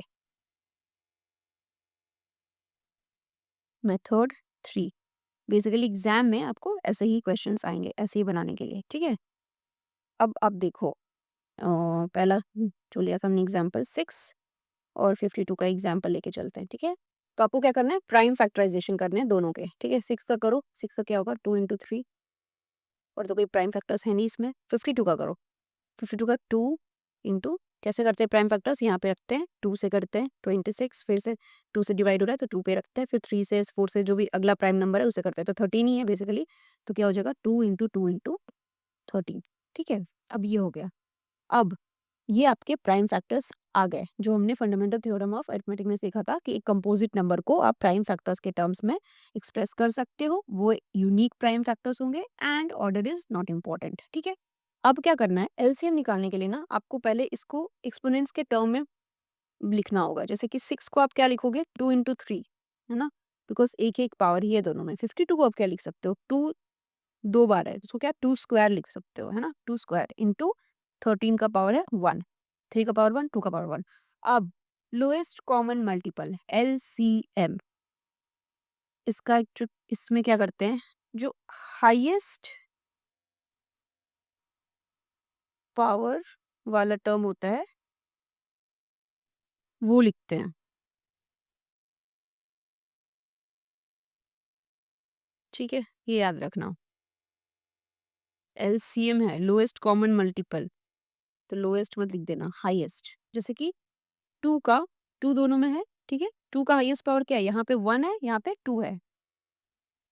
मेथड 3। बेसिकली एग्जाम में आपको ऐसे ही क्वेश्चंस आएंगे, ऐसे ही बनाने के लिए। ठीक है, अब आप देखो, पहला जो लिया था हमने एग्जाम्पल 6, और 52 का एग्जाम्पल लेके चलते हैं, ठीक है। तो आपको क्या करना है, प्राइम फैक्टराइजेशन करने हैं दोनों के, ठीक है। 6 का करो, 6 का क्या होगा 2 इंटू 3, और तो कोई प्राइम फैक्टर्स है नहीं इसमें। 52 का करो, 52 का 2 इंटू, कैसे करते हैं प्राइम फैक्टर्स, यहाँ पे रखते हैं 2 से करते हैं 26, फिर से 2 से डिवाइड हो रहा है तो 2 पे रखते हैं, फिर 3 से 4 से जो भी अगला प्राइम नंबर है उससे करते हैं, तो 13 ही है बेसिकली। तो क्या हो जाएगा 2 इंटू 2 इंटू 13, ठीक है। अब ये हो गया। अब ये आपके प्राइम फैक्टर्स आ गए, जो हमने फंडामेंटल थ्योरम ऑफ अरिथमेटिक में सीखा था कि एक कंपोजिट नंबर को आप प्राइम फैक्टर्स के टर्म्स में एक्सप्रेस कर सकते हो, वो यूनिक प्राइम फैक्टर्स होंगे and order is not important, ठीक है। अब क्या करना है, एलसीएम निकालने के लिए ना आपको पहले इसको एक्सपोनेंट्स के टर्म में लिखना होगा। जैसे कि 6 को आप क्या लिखोगे 2 इंटू 3, है ना, बिकॉज एक एक पावर ही है दोनों में। 52 को आप क्या लिख सकते हो, 2 2 बार है, उसको क्या 2 स्क्वायर लिख सकते हो, है ना, 2 स्क्वायर इंटू 13 का पावर है 1, 3 का पावर 1, 2 का पावर 1। अब लोएस्ट कॉमन मल्टीपल एलसीएम, इसका एक ट्रिक, इसमें क्या करते हैं, जो हाईएस्ट पावर वाला टर्म होता है वो लिखते हैं, ठीक है, ये याद रखना। एलसीएम है लोएस्ट कॉमन मल्टीपल, तो लोएस्ट मत लिख देना, हाईएस्ट। जैसे कि 2 का 2 दोनों में है, ठीक है, 2 का हाईएस्ट पावर क्या है, यहाँ पे 1 है, यहाँ पे 2 है,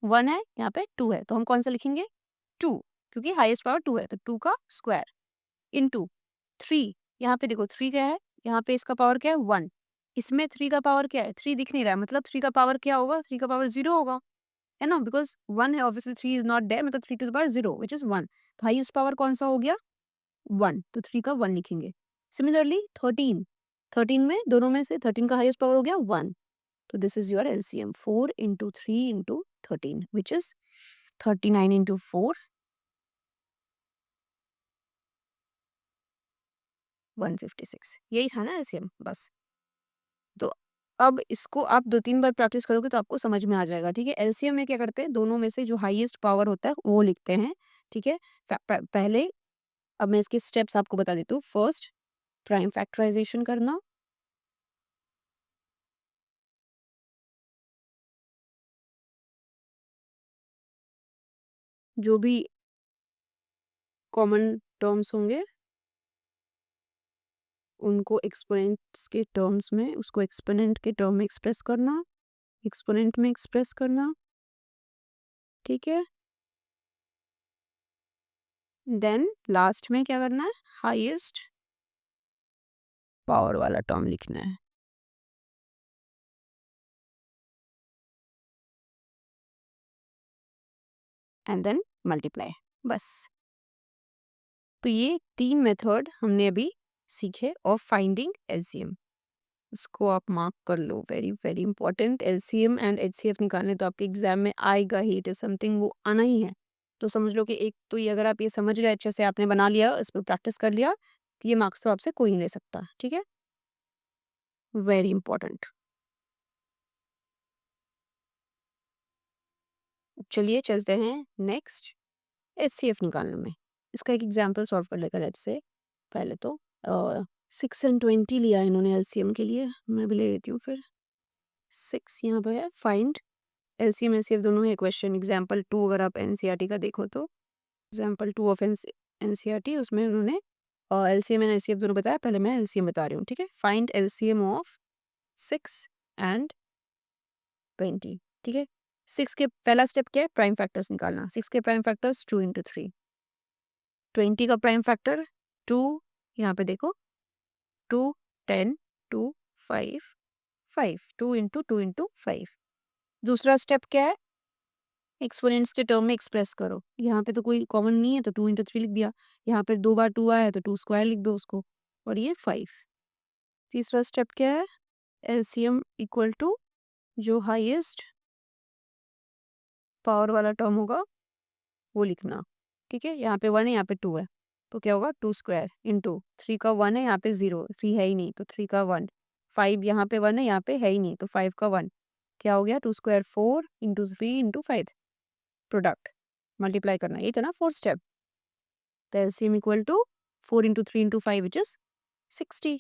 1 है, यहाँ पे 2 है, तो हम कौन सा लिखेंगे 2, क्योंकि हाईएस्ट पावर 2 है, तो 2 का स्क्वायर इंटू 3, यहाँ पे देखो 3 क्या है, यहाँ पे इसका पावर क्या है 1, इसमें 3 का पावर क्या है, 3 दिख नहीं रहा है, मतलब 3 का पावर क्या होगा, 3 का पावर 0 होगा, है ना, बिकॉज 1 है, ऑब्वियसली 3 इज नॉट देयर, मतलब 3 to the power 0 which is 1, तो हाईएस्ट पावर कौन सा हो गया 1, तो 3 का 1 लिखेंगे। सिमिलरली 13, 13 में दोनों में से 13 का हाईएस्ट पावर हो गया 1, तो this is your LCM 4 into 3 into 13 which is 39 into 4 156, यही था ना एलसीएम बस। तो अब इसको आप 2-3 बार प्रैक्टिस करोगे तो आपको समझ में आ जाएगा, ठीक है। एलसीएम में क्या करते हैं, दोनों में से जो हाईएस्ट पावर होता है वो लिखते हैं, ठीक है। पहले अब मैं इसके स्टेप्स आपको बता देती हूँ। फर्स्ट, प्राइम फैक्टराइजेशन करना, जो भी कॉमन टर्म्स होंगे उनको एक्सपोनेंट्स के टर्म्स में, उसको एक्सपोनेंट के टर्म में एक्सप्रेस करना, एक्सपोनेंट में एक्सप्रेस करना, ठीक है। देन लास्ट में क्या करना है, हाईएस्ट पावर वाला टर्म लिखना है, एंड देन मल्टीप्लाई, बस। तो ये 3 मेथड हमने अभी सीखे ऑफ फाइंडिंग एलसीएम, उसको आप मार्क कर लो, very very important. LCM and HCF निकालने तो आपके एग्जाम में आएगा ही, इट इज समथिंग, वो आना ही है। तो समझ लो कि एक तो ये अगर आप ये समझ गए अच्छे से, आपने बना लिया, इस पर प्रैक्टिस कर लिया, तो ये मार्क्स तो आपसे कोई नहीं ले सकता, ठीक है, वेरी इंपॉर्टेंट। चलिए चलते हैं नेक्स्ट एचसीएफ निकालने में। इसका एक एग्जाम्पल सॉल्व कर लेगा, लेट्स से। पहले तो 6 एंड 20 लिया है इन्होंने एलसीएम के लिए, मैं भी ले लेती हूँ फिर। 6 यहाँ पे है, फाइंड एलसीएम एचसीएफ दोनों है। क्वेश्चन एग्जाम्पल 2 अगर आप एनसीईआरटी का देखो तो एग्जाम्पल 2 ऑफ एनसीईआरटी, उसमें उन्होंने एलसीएम एंड एचसीएफ दोनों बताया। पहले मैं एलसीएम बता रही हूँ, ठीक है। फाइंड एलसीएम ऑफ 6 एंड 20, ठीक है। 6 के पहला स्टेप क्या है, प्राइम फैक्टर्स निकालना। 6 के प्राइम फैक्टर्स 2 इंटू 3, 20 का प्राइम फैक्टर 2, यहाँ पे देखो 2, 10, 2, 5, 5, 2 इंटू 2 इंटू 5। दूसरा स्टेप क्या है, एक्सपोनेंट्स के टर्म में एक्सप्रेस करो। यहाँ पे तो कोई कॉमन नहीं है तो 2 इंटू 3 लिख दिया, यहाँ पे 2 बार 2 आया है तो 2 स्क्वायर लिख दो उसको, और ये 5। तीसरा स्टेप क्या है, एलसीएम इक्वल टू जो हाईएस्ट पावर वाला टर्म होगा वो लिखना, ठीक है। यहाँ पे 1 है, यहाँ पे 2 है, तो क्या होगा 2 स्क्वायर इंटू 3 का 1 है, यहाँ पे 0, 3 है ही नहीं तो 3 का 1, 5 यहाँ पे 1 है, यहाँ पे है ही नहीं तो 5 का 1, क्या हो गया 2 square 4 into 3 into 5, product multiply करना, ये था ना 4 स्टेप। तो LCM equal to 4 into 3 into 5 which is 60,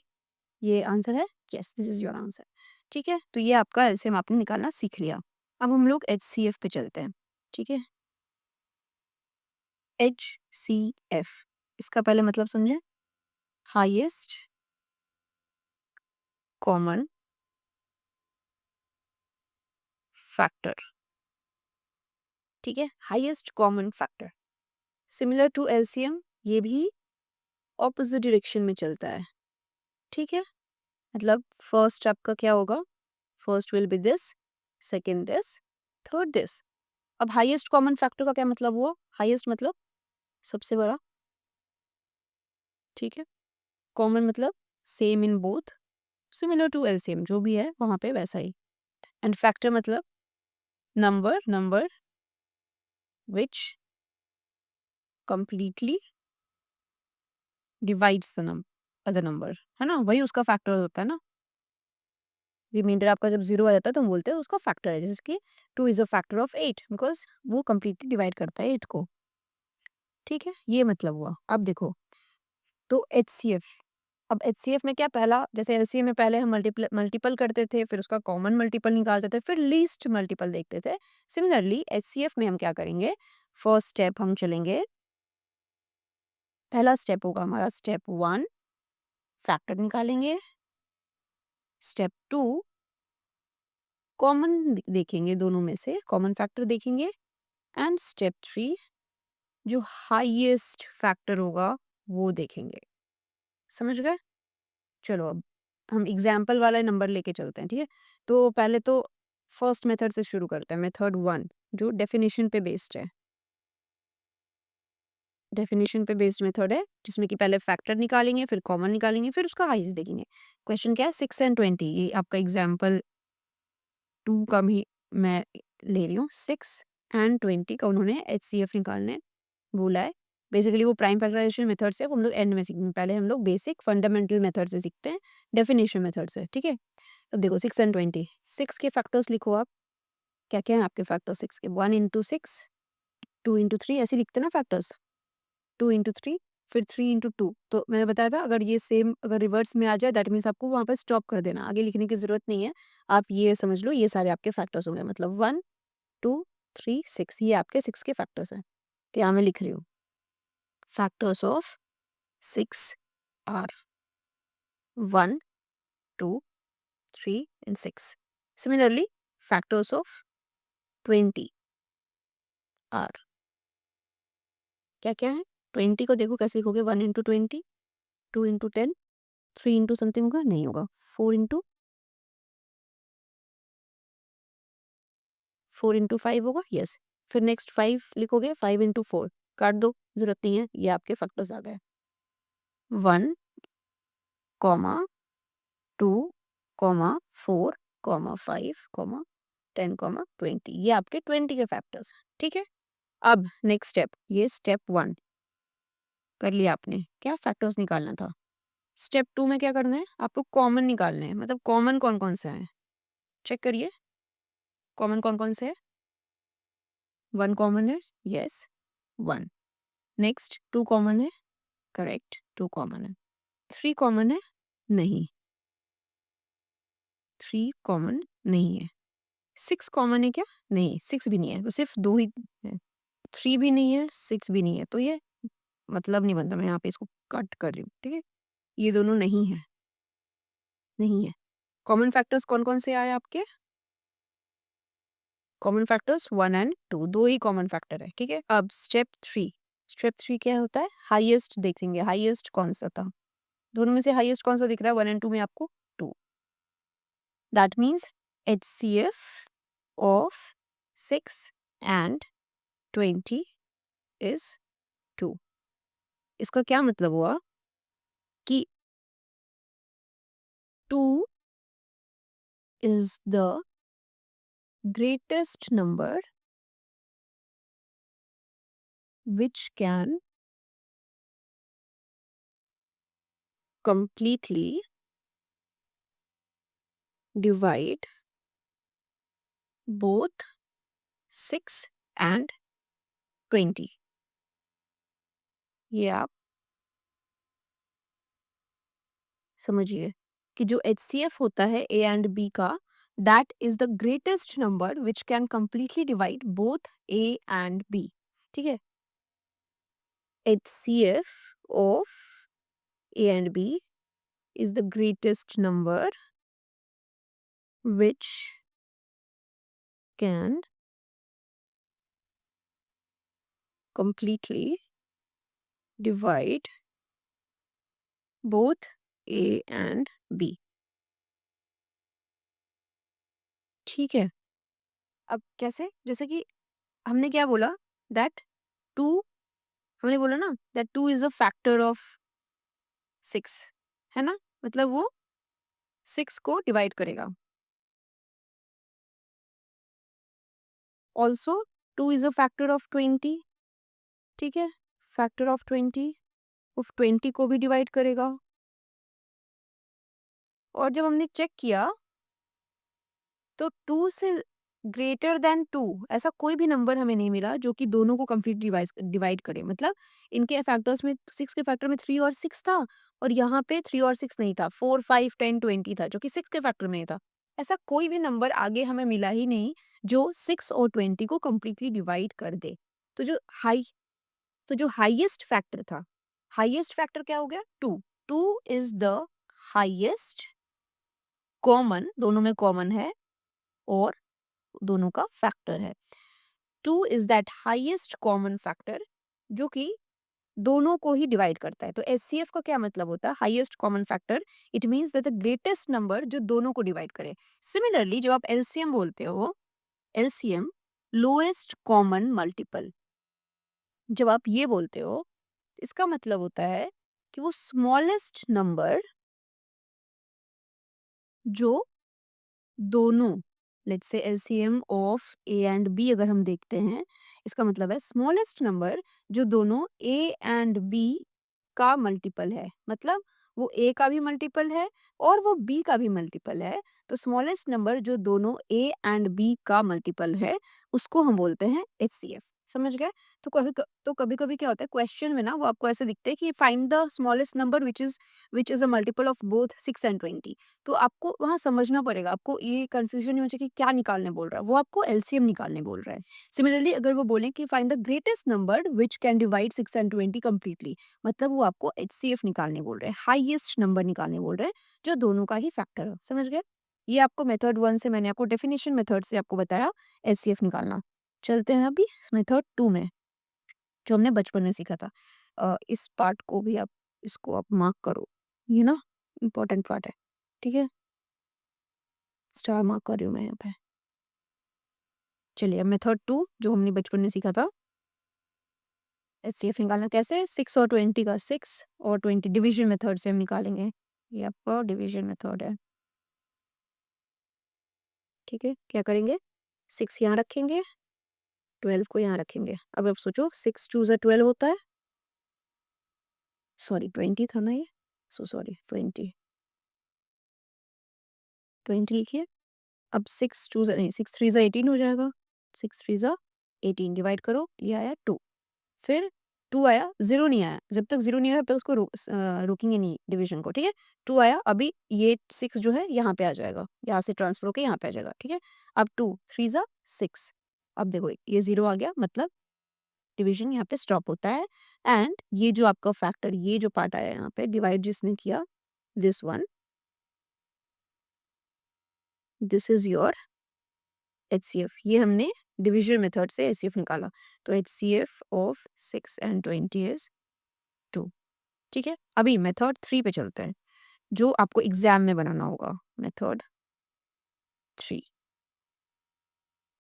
ये आंसर है? Yes, this is your answer. ठीक है? तो ये आपका एलसीएम आपने निकालना सीख लिया। अब हम लोग एचसीएफ पे चलते हैं। ठीक है? एचसीएफ, इसका पहले मतलब समझें? Highest common factor. ठीक है? Highest common factor. Similar to LCM, ये भी ऑपोजिट डायरेक्शन में चलता है। ठीक है? मतलब फर्स्ट आपका क्या होगा? First will be this, second this, third this. अब हाईएस्ट कॉमन फैक्टर का क्या मतलब हुआ? हाईएस्ट मतलब सबसे बड़ा। ठीक है? कॉमन मतलब same in both, similar to LCM, जो भी है वहां पे वैसा ही। एंड फैक्टर मतलब number which completely divides the number other number, है ना? वही उसका फैक्टर होता है ना। रिमाइंडर आपका जब जीरो आ जाता है तो हम बोलते हैं उसका फैक्टर है, जैसे कि 2 is a factor of 8 because वो कंप्लीटली डिवाइड करता है 8 को। ठीक है? ये मतलब हुआ। अब देखो, तो एचसीएफ, अब एचसीएफ में क्या, पहला जैसे एलसीएम में पहले हम मल्टीपल मल्टीपल करते थे, फिर उसका कॉमन मल्टीपल निकालते थे, फिर लीस्ट मल्टीपल देखते थे। सिमिलरली एचसीएफ में हम क्या करेंगे? फर्स्ट स्टेप हम चलेंगे, पहला स्टेप होगा हमारा स्टेप 1, फैक्टर निकालेंगे। स्टेप 2, कॉमन देखेंगे, दोनों में से कॉमन फैक्टर देखेंगे। एंड स्टेप 3, जो हाईएस्ट फैक्टर होगा वो देखेंगे। समझ गए? चलो अब हम एग्जाम्पल वाला नंबर लेके चलते हैं। ठीक है? तो पहले तो फर्स्ट मेथड से शुरू करते हैं, मेथड 1, जो डेफिनेशन पे बेस्ड है। डेफिनेशन पे बेस्ड मेथड है, जिसमें कि पहले फैक्टर निकालेंगे, फिर कॉमन निकालेंगे, फिर उसका हाईएस्ट देखेंगे। क्वेश्चन क्या है? 6 एंड 20, ये आपका एग्जाम्पल 2 का भी मैं ले रही हूँ। 6 एंड 20 का उन्होंने एचसीएफ निकालने बोला है। बेसिकली वो प्राइम फैक्टराइजेशन मेथड से हम लोग एंड में सीखेंगे, पहले हम लोग बेसिक फंडामेंटल मेथड से सीखते हैं, डेफिनेशन मेथड से। ठीक है? अब देखो 6 एंड 20, 6 के फैक्टर्स लिखो आप। क्या क्या है आपके फैक्टर्स 6 के? 1 इंटू 6, 2 इंटू 3, ऐसे लिखते हैं ना फैक्टर्स। 2 इंटू 3, फिर 3 इंटू 2। तो मैंने बताया था अगर ये सेम अगर रिवर्स में आ जाए दैट मीन्स आपको वहाँ पर स्टॉप कर देना, आगे लिखने की जरूरत नहीं है। आप ये समझ लो ये सारे आपके फैक्टर्स होंगे, मतलब 1 2 3 6, ये आपके 6 के फैक्टर्स हैं। तो यहाँ मैं लिख रही हूँ, factors of 6 are 1 2 3 and 6. Similarly, factors of 20 are क्या क्या है? 20 को देखो कैसे लिखोगे? 1 इंटू 20, 2 इंटू 10, 3 इंटू समथिंग होगा? नहीं होगा। 4 इंटू 5 होगा? यस। फिर नेक्स्ट 5 लिखोगे, 5 इंटू 4, काट दो, जरूरत नहीं है। ये आपके फैक्टर्स आ गए, 1 comma 2 comma 4 comma 5 comma 10 comma 20, ये आपके 20 के फैक्टर्स हैं। ठीक है? अब नेक्स्ट स्टेप, ये स्टेप 1 कर लिया आपने, क्या फैक्टर्स निकालना था। स्टेप 2 में क्या करना है? आपको कॉमन निकालने हैं, मतलब कॉमन कौन कौन से हैं चेक करिए। कॉमन कौन कौन से है? 1 कॉमन है, यस 1। नेक्स्ट 2 कॉमन है, करेक्ट 2 कॉमन है। 3 कॉमन है, नहीं 3 कॉमन नहीं है। 6 कॉमन है क्या? नहीं 6 भी नहीं है, तो सिर्फ 2 ही है। 3 भी नहीं है, 6 भी नहीं है, तो ये मतलब नहीं बनता। मैं यहाँ पे इसको कट कर रही हूँ। ठीक है? ये दोनों नहीं है, नहीं है। कॉमन फैक्टर्स कौन कौन से आए आपके? कॉमन फैक्टर्स 1 एंड 2, दो ही कॉमन फैक्टर है। ठीक है? अब स्टेप 3, स्टेप 3 क्या होता है? हाईएस्ट देखेंगे, हाईएस्ट कौन सा था। दोनों में से हाईएस्ट कौन सा दिख रहा है 1 एंड 2 में आपको? 2। That means HCF of 6 and 20 is 2। इसका क्या मतलब हुआ कि 2 is the greatest number which can completely divide both 6 and 20। ये आप समझिए कि जो HCF होता है A एंड B का, that is the greatest number which can completely divide both A and B. ठीक है, HCF of A and B is the greatest number which can completely divide both A and B. ठीक है, अब कैसे, जैसे कि हमने क्या बोला, दैट टू, हमने बोला ना that to is a factor of 6, है ना, मतलब वो 6 को डिवाइड करेगा. Also 2 is a factor of 20. ठीक है, फैक्टर ऑफ 20, वो 20 को भी डिवाइड करेगा. और जब हमने चेक किया तो 2 से ग्रेटर देन 2 ऐसा कोई भी नंबर हमें नहीं मिला जो कि दोनों को कंप्लीट डिवाइड करे. मतलब इनके फैक्टर्स में, 6 के फैक्टर में 3 और 6 था, और यहाँ पे 3 और 6 नहीं था, 4 5 10 20 था जो कि 6 के फैक्टर में ही था. ऐसा कोई भी नंबर आगे हमें मिला ही नहीं जो 6 और 20 को कंप्लीटली डिवाइड कर दे. तो जो हाई तो जो हाईएस्ट फैक्टर था, हाईएस्ट फैक्टर क्या हो गया, 2. 2 इज द हाईएस्ट कॉमन, दोनों में कॉमन है और दोनों का फैक्टर है. 2 is that highest common factor जो कि दोनों को ही डिवाइड करता है. तो HCF का क्या मतलब होता है, highest common factor. It means that the greatest number जो दोनों को डिवाइड करे. सिमिलरली जब आप LCM बोलते हो, LCM लोएस्ट कॉमन मल्टीपल, जब आप ये बोलते हो इसका मतलब होता है कि वो स्मॉलेस्ट नंबर जो दोनों, let's say LCM of A and B अगर हम देखते हैं, इसका मतलब है स्मॉलेस्ट नंबर जो दोनों A एंड B का मल्टीपल है. मतलब वो A का भी मल्टीपल है और वो B का भी मल्टीपल है. तो स्मॉलेस्ट नंबर जो दोनों A एंड B का मल्टीपल है उसको हम बोलते हैं HCF. समझ गए. तो कभी कभी क्या होता है क्वेश्चन में ना, वो आपको ऐसे दिखता है कि find the smallest number which is a multiple of both 6 and 20. तो आपको वहाँ समझना पड़ेगा, आपको ये कंफ्यूजन नहीं हो जाए कि क्या निकालने बोल रहा है, वो आपको LCM निकालने बोल रहा है. सिमिलरली अगर वो बोलें कि find the greatest number which can divide 6 and 20 completely, मतलब वो आपको HCF निकालने बोल रहे हैं, हाईएस्ट नंबर निकालने बोल रहे हैं जो दोनों का ही फैक्टर हो. समझ गए. ये आपको मेथड 1 से मैंने आपको डेफिनेशन मेथड से आपको बताया HCF निकालना. चलते हैं अभी मेथड 2 में जो हमने बचपन में सीखा था. इस पार्ट को भी आप, इसको आप मार्क करो, ये ना इम्पोर्टेंट पार्ट है. ठीक है, स्टार मार्क कर रही हूँ मैं यहाँ पे. चलिए अब मेथड 2 जो हमने बचपन में सीखा था, HCF निकालना कैसे, 6 और 20 का, 6 और 20 डिवीजन मेथड से हम निकालेंगे. ये आपका डिवीजन मेथड है. ठीक है, क्या करेंगे, 6 यहाँ रखेंगे, 12 को यहाँ रखेंगे. अब आप सोचो 6 2 12 होता है, सॉरी 20 था ना ये, सो सॉरी 20 20 लिखिए. अब 6 2 नहीं, 6 3 18 हो जाएगा, 6 3 18 डिवाइड करो, ये आया 2. फिर 2 आया, 0 नहीं आया, जब तक 0 नहीं आया तब तक उसको रोकेंगे नहीं डिवीजन को. ठीक है, 2 आया, अभी ये 6 जो है यहाँ पे आ जाएगा, यहाँ से ट्रांसफर होके यहाँ पे आ जाएगा. ठीक है, अब 2 3 6. अब देखो ये 0 आ गया, मतलब डिवीजन यहाँ पे स्टॉप होता है. एंड ये जो आपका फैक्टर, ये जो पार्ट आया यहाँ पे डिवाइड जिसने किया, this one, this is your HCF. ये हमने डिवीजन मेथड से HCF निकाला. तो HCF ऑफ 6 एंड 20 इज 2. ठीक है, अभी मेथड 3 पे चलते हैं जो आपको एग्जाम में बनाना होगा. Method 3,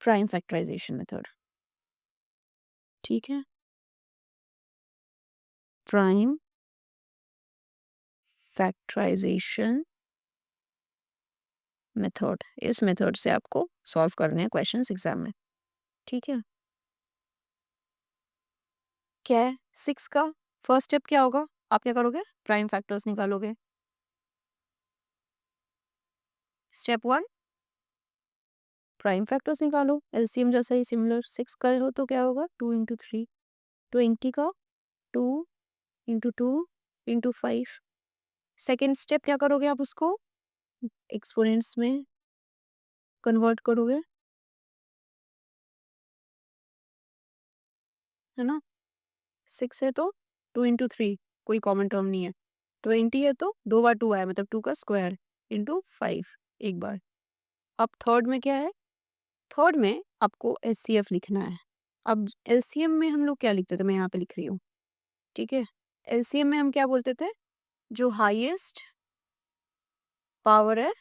prime factorisation method. ठीक है, प्राइम फैक्टराइजेशन मेथड, इस मेथड से आपको सॉल्व करने हैं क्वेश्चंस एग्जाम में. ठीक है, क्या है 6 का फर्स्ट स्टेप क्या होगा, आप क्या करोगे, प्राइम फैक्टर्स निकालोगे. स्टेप 1, प्राइम फैक्टर्स निकालो, LCM जैसा ही सिमिलर. 6 का हो तो क्या होगा, 2 इंटू 3, 20 का 2 इंटू 2 इंटू 5. सेकेंड स्टेप क्या करोगे आप उसको, एक्सपोनेंट्स में कन्वर्ट करोगे, है ना? 6 है तो 2 इंटू 3, कोई कॉमन टर्म नहीं है। 20 है तो 2 बार 2 आया, मतलब 2 का स्क्वायर इंटू 5 एक बार। अब थर्ड में क्या है? थर्ड में आपको एचसीएफ लिखना है। अब एलसीएम में हम लोग क्या लिखते थे, मैं यहाँ पे लिख रही हूँ, ठीक है? एलसीएम में हम क्या बोलते थे? जो हाईएस्ट पावर है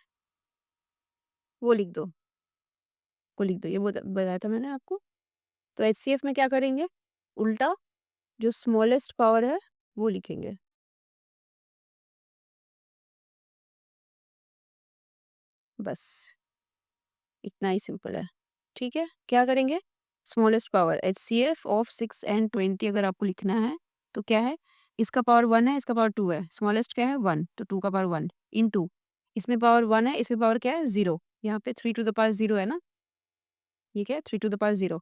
वो लिख दो, वो लिख दो, ये बताया था मैंने आपको। तो एचसीएफ में क्या करेंगे? उल्टा जो स्मॉलेस्ट पावर है वो लिखेंगे, बस इतना ही सिंपल है, ठीक है? क्या करेंगे? Smallest power HCF of 6 and 20 अगर आपको लिखना है तो क्या है? इसका पावर 1 है, इसका पावर 2 है, स्मॉलेस्ट क्या है 1, तो 2 का पावर 1 इंटू इसमें पावर 1 है, इसमें पावर क्या है 0, यहाँ पे 3 टू द पावर 0 है ना, ये क्या है 3 टू द पावर 0,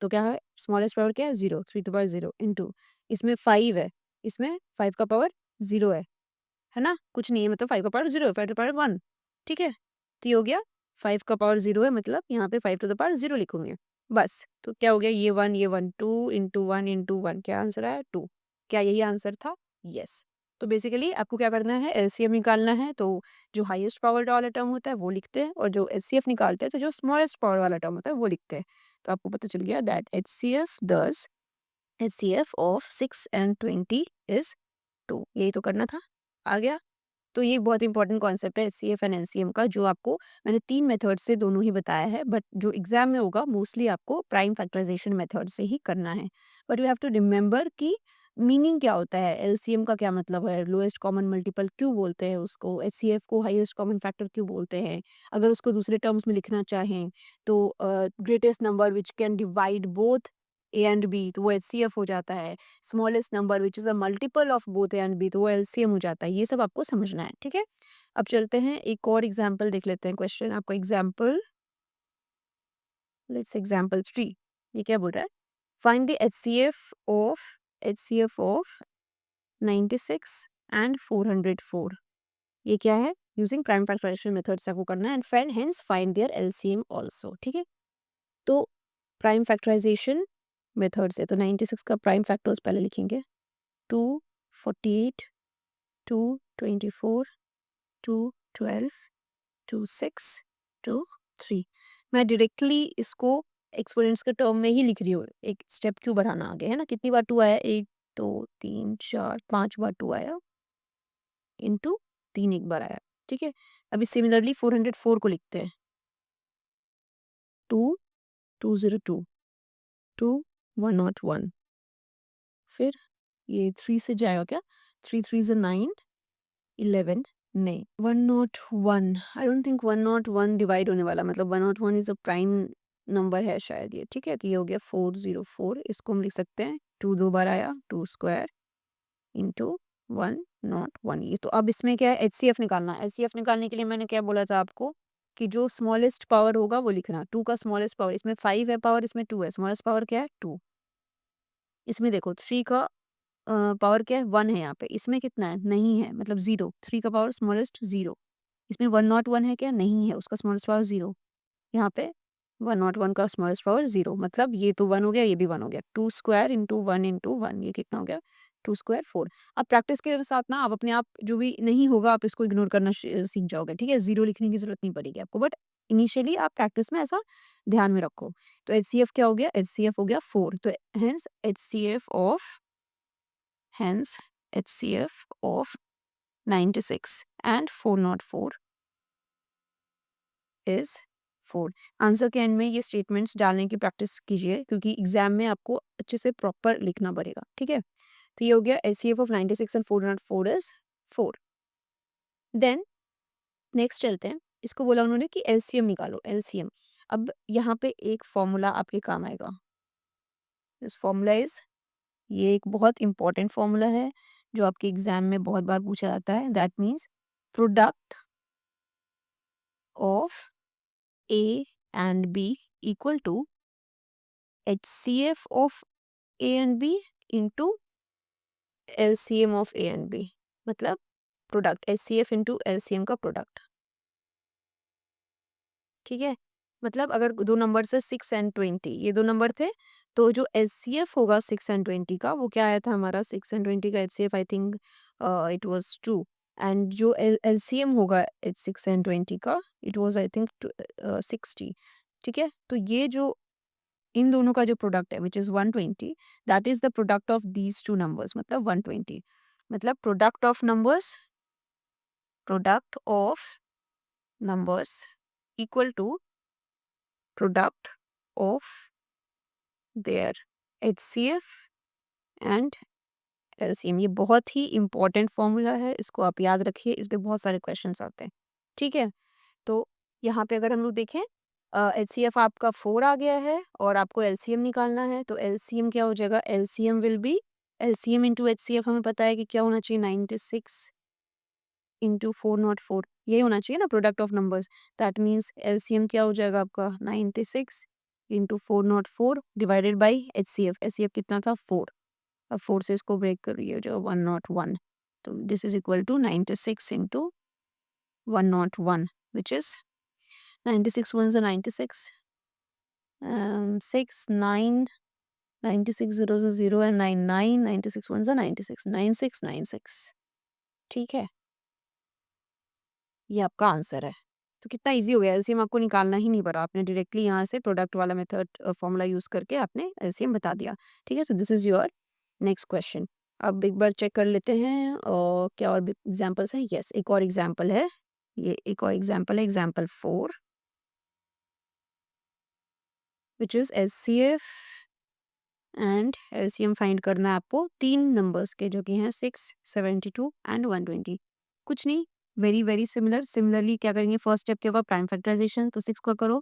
तो क्या है स्मॉलेस्ट पावर क्या है 0, 3 टू द पावर 0 इंटू इसमें 5 है, इसमें 5 का पावर 0 है ना? कुछ नहीं है, मतलब 5 का पावर 0 है, 5 टू द पावर 1, ठीक है? तो ये हो गया 5 का पावर 0 है, मतलब यहाँ पे 5 टू द पावर 0 लिखूंगे, बस। तो क्या हो गया? ये 1 2 इंटू 1 इंटू 1, क्या आंसर आया? 2। क्या यही आंसर था? यस। तो बेसिकली आपको क्या करना है? एलसीएम निकालना है, तो जो हाईएस्ट पावर वाला टर्म होता है वो लिखते हैं, और जो एचसीएफ निकालते हैं तो जो स्मॉलेस्ट पावर वाला टर्म होता है वो लिखते हैं। तो आपको पता चल गया that HCF of 6 and 20 is 2। यही तो करना था, आ गया। तो ये बहुत इंपॉर्टेंट कॉन्सेप्ट है एचसीएफ एंड एनसीएम का, जो आपको मैंने 3 मेथड से दोनों ही बताया है, बट जो एग्जाम में होगा मोस्टली आपको प्राइम फैक्टराइजेशन मेथड से ही करना है। But you have to remember कि मीनिंग क्या होता है, एलसीएम का क्या मतलब है, लोएस्ट कॉमन मल्टीपल क्यों बोलते हैं उसको, एचसीएफ को हाईएस्ट कॉमन फैक्टर क्यों बोलते हैं, अगर उसको दूसरे टर्म्स में लिखना चाहें तो greatest number which can divide both A and B, तो वो एचसीएफ हो जाता है। Smallest number which is a multiple of both A and B, तो वो एलसीएम हो जाता है। ये सब आपको समझना है, ठीक है? अब चलते हैं एक और एग्जाम्पल देख लेते हैं। क्वेश्चन आपका एग्जाम्पल, लेट्स एग्जाम्पल 3। ये क्या बोल रहा है? Find the HCF of 96 and 404। ये क्या है? यूजिंग प्राइम फैक्टराइजेशन मेथड से आपको करना है, and find hence find their LCM also, ठीक है? तो प्राइम फैक्टराइजेशन मेथड से तो 96 का प्राइम फैक्टर्स पहले लिखेंगे, 2 48 2 24 2 12 2 6 2 3। मैं डायरेक्टली इसको एक्सपोनेंट्स के टर्म में ही लिख रही हूँ, एक स्टेप क्यों बढ़ाना आगे, है ना? कितनी बार 2 आया? 1 2 3 4 5 बार 2 आया, इंटू 3 एक बार आया, ठीक है? अभी सिमिलरली 404 को लिखते हैं, 2 202 2 101, फिर ये 3 से जाएगा क्या? 3 3 इज 9 11, नहीं 101, आई डोंट थिंक 101 डिवाइड होने वाला, मतलब 101 इज अ प्राइम नंबर है शायद ये, ठीक है? तो ये हो गया 404, इसको हम लिख सकते हैं 2 2 बार आया, 2 स्क्वायर इंटू 101। ये तो अब इसमें क्या है? एचसीएफ निकालना है। एचसीएफ निकालने के लिए मैंने क्या बोला था आपको कि जो स्मॉलेस्ट पावर होगा वो लिखना। 2 का स्मॉलेस्ट पावर, इसमें 5 है पावर, इसमें 2 है, स्मॉलेस्ट पावर क्या है? 2। इसमें देखो 3 का पावर क्या है? 1 है यहाँ पे, इसमें कितना है? नहीं है, मतलब 0। 3 का पावर स्मॉलेस्ट 0, इसमें 101 है क्या? नहीं है, उसका स्मॉलेस्ट पावर 0। यहाँ पे 101 का स्मॉलेस्ट पावर 0, मतलब ये तो 1 हो गया, ये भी 1 हो गया। 2 स्क्वायर इंटू 1 इंटू 1, ये कितना हो गया? 2 स्क्वायर 4। अब प्रैक्टिस के साथ ना आप अपने आप जो भी नहीं होगा आप इसको इग्नोर करना सीख जाओगे, ठीक है? 0 लिखने की जरूरत नहीं पड़ेगी आपको, बट इनिशियली आप प्रैक्टिस में ऐसा ध्यान में रखो। तो एचसीएफ क्या हो गया? एचसीएफ हो गया 4। तो hence HCF of 96 and 404 is 4। Answer के एंड में ये स्टेटमेंट्स डालने की प्रैक्टिस कीजिए, क्योंकि एग्जाम में आपको अच्छे से प्रॉपर लिखना पड़ेगा, ठीक है? तो ये हो गया HCF of 96 and 404 is 4। Then next चलते हैं, इसको बोला उन्होंने कि एलसीएम निकालो, एलसीएम। अब यहाँ पे एक फॉर्मूला आपके काम आएगा। दिस फॉर्मूला इज, ये एक बहुत इंपॉर्टेंट फॉर्मूला है जो आपके एग्जाम में बहुत बार पूछा जाता है। That means product of A and B equal to HCF of A and B into LCM of A and B, मतलब प्रोडक्ट HCF इंटू LCM का प्रोडक्ट। ठीक है? मतलब अगर 2 नंबर्स है 6 एंड 20, ये 2 नंबर थे, तो जो एचसीएफ होगा 6 एंड 20 का, वो क्या आया था हमारा 6 एंड 20 का HCF, I think it was 2, and जो एलसीएम होगा 6 एंड 20 का, इट वाज़ आई थिंक 60, ठीक है? तो ये जो इन दोनों का जो प्रोडक्ट है which is 120, that is the product of these 2 numbers, मतलब 120, मतलब product of numbers equal to product of their HCF and LCM. ये बहुत ही इंपॉर्टेंट फॉर्मूला है, इसको आप याद रखिए, इस पे बहुत सारे क्वेश्चंस आते हैं, ठीक है? तो यहाँ पे अगर हम लोग देखें, एचसीएफ आपका 4 आ गया है और आपको एलसीएम निकालना है, तो एलसीएम क्या हो जाएगा, LCM will be LCM into HCF, हमें पता है कि क्या होना चाहिए, 96 इंटू 404, यही होना चाहिए ना product of numbers. That means LCM क्या हो जाएगा आपका 96 into 404 divided by HCF. HCF कितना था 4, अब 4 से इसको ब्रेक कर रही है जो 101, तो this is equal to 96 into 101 which is 96 1 से 96, 6 9 96 0 से 0 एंड 9 9 96 1 से 96 9696, ठीक है? ये आपका आंसर है। तो कितना ईज़ी हो गया, एलसीएम आपको निकालना ही नहीं पड़ा, आपने डायरेक्टली यहाँ से प्रोडक्ट वाला मेथड फॉर्मूला यूज़ करके आपने एलसीएम बता दिया, ठीक है? तो this is your next question. अब एक बार चेक कर लेते हैं और क्या और भी एग्जांपल्स हैं? यस, एक और एग्जांपल है, ये एक और एग्जांपल है, example 4 which is HCF and LCM find करना है आपको 3 नंबर्स के, जो कि हैं 6, 72 एंड 120। कुछ नहीं, वेरी वेरी सिमिलरली क्या करेंगे, फर्स्ट स्टेप क्या होगा, प्राइम फैक्टराइजेशन, तो 6 का करो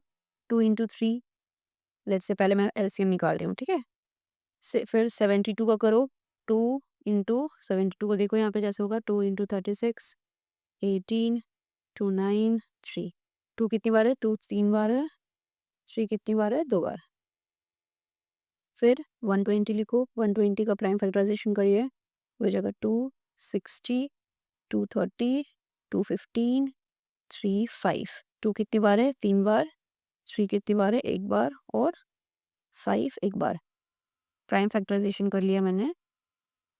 2 इंटू 3, लेट्स से पहले मैं एलसीएम निकाल रही हूँ, ठीक है? फिर 72 का करो 2 इंटू 72 को देखो यहाँ पे जैसे होगा 2 इंटू 36, 18, 2 9 3, 2 कितनी बार है, 2 3 बार है, 3 कितनी बार है, 2 बार। फिर 120 लिखो, 120 का प्राइम फैक्टराइजेशन करिए, हो जाएगा 260, 230, 215, 3 5, 2 कितनी बार है, 3 बार, 3 कितनी बार है, 1 बार, और 5 एक बार। प्राइम फैक्टराइजेशन कर लिया मैंने,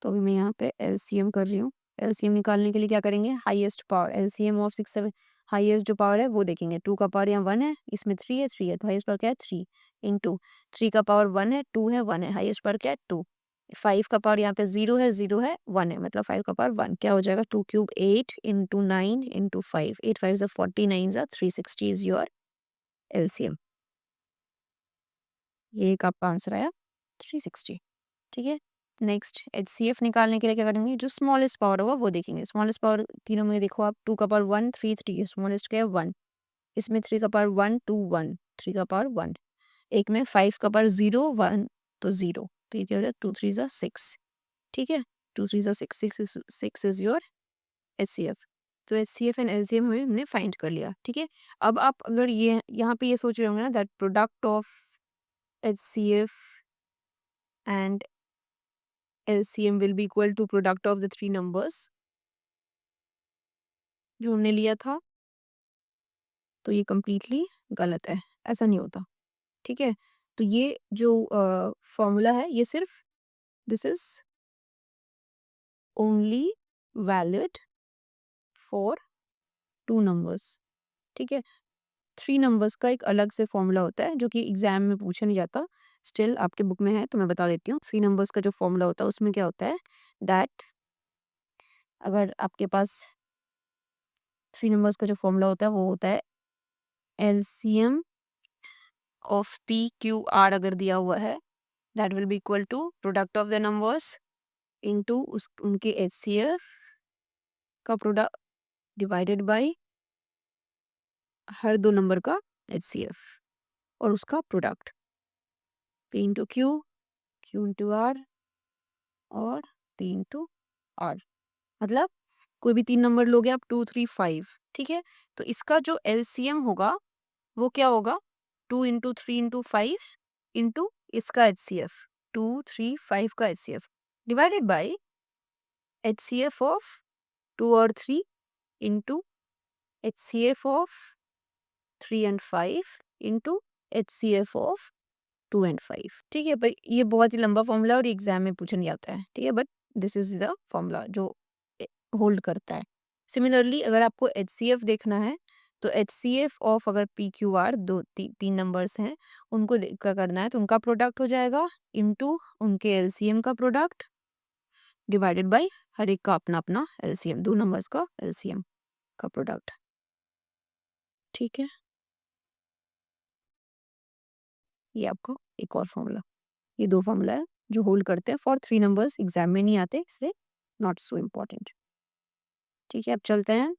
तो अभी मैं यहाँ पे एलसीएम कर रही हूँ। एलसीएम निकालने के लिए क्या करेंगे, highest power, LCM of 6 7, highest जो पावर है वो देखेंगे। 2 का पावर यहाँ 1 है, इसमें 3 है, 3 है, तो हाईएस्ट पावर क्या है 3 इंटू 3 का पावर 1 है, 2 है, 1 है, हाईएस्ट पावर क्या है 2। 5 का पावर यहाँ पे 0 है, 0 है, 1 है, मतलब 5 का पावर 1, क्या हो जाएगा 2 क्यूब 8 इंटू 9 इंटू 5, 8 5 ज़ा 40, 9 ज़ा 360 इज योर एलसीएम। ये एक आपका आंसर आया 360, ठीक है? नेक्स्ट एचसीएफ निकालने के लिए क्या करेंगे, जो स्मॉलेस्ट पावर होगा वो देखेंगे। स्मॉलेस्ट पावर तीनों में देखो आप, 2 का पावर 1 3 3 है, स्मॉलेस्ट क्या है 1, इसमें 3 का पावर 1 2 1, 3 का पावर 1, एक में 5 का पावर 0 1, तो 0, तो ये क्या हो जाए 2 3 ज़ा 6, ठीक है? 2 3 ज़ा 6, 6 इज योर एचसीएफ। तो एचसीएफ एंड एलसीएम हमने फाइंड कर लिया, ठीक है? अब आप अगर ये यहाँ पे ये सोच रहे होंगे ना, that product of HCF and LCM will be equal to product of the 3 numbers जो हमने लिया था, तो ये completely गलत है, ऐसा नहीं होता, ठीक है? तो ये जो फॉर्मूला है, ये सिर्फ this is only valid for 2 numbers, ठीक है? 3 नंबर्स का एक अलग से फॉर्मूला होता है जो कि एग्जाम में पूछा नहीं जाता, स्टिल आपके बुक में है तो मैं बता देती हूँ। 3 नंबर्स का जो फॉर्मूला होता है उसमें क्या होता है, दैट अगर आपके पास 3 नंबर्स का जो फॉर्मूला होता है वो होता है LCM of P Q R, अगर दिया हुआ है that will be equal to product of the numbers into उस उनके एचसीएफ का प्रोडक्ट डिवाइडेड बाय हर 2 नंबर का एचसीएफ और उसका product, P into Q, Q into R और पी इंटू आर। मतलब कोई भी 3 नंबर लोगे आप 2 3 5, ठीक है? तो इसका जो एलसीएम होगा वो क्या होगा, 2 इंटू 3 इंटू 5 इंटू इसका एचसीएफ, 2 3 5 का HCF divided by HCF of 2 और 3 into HCF of 3 and 5 into HCF of 2 and 5। ठीक है, पर ये बहुत ही लंबा फॉर्मूला है और एग्जाम में पूछा नहीं जाता है। ठीक है, but this is the formula जो होल्ड करता है। सिमिलरली अगर आपको HCF देखना है तो HCF ऑफ अगर PQR तीन नंबर्स हैं, उनको क्या करना है, तो उनका प्रोडक्ट हो जाएगा इनटू उनके LCM का प्रोडक्ट डिवाइडेड बाय हर एक का अपना अपना LCM, दो नंबर्स का LCM का प्रोडक्ट। ठीक है, ये आपका एक और फॉर्मूला, ये दो फॉर्मूला है जो होल्ड करते हैं फॉर 3 नंबर्स, एग्जाम में नहीं आते इसलिए नॉट सो इम्पोर्टेंट। ठीक है, अब चलते हैं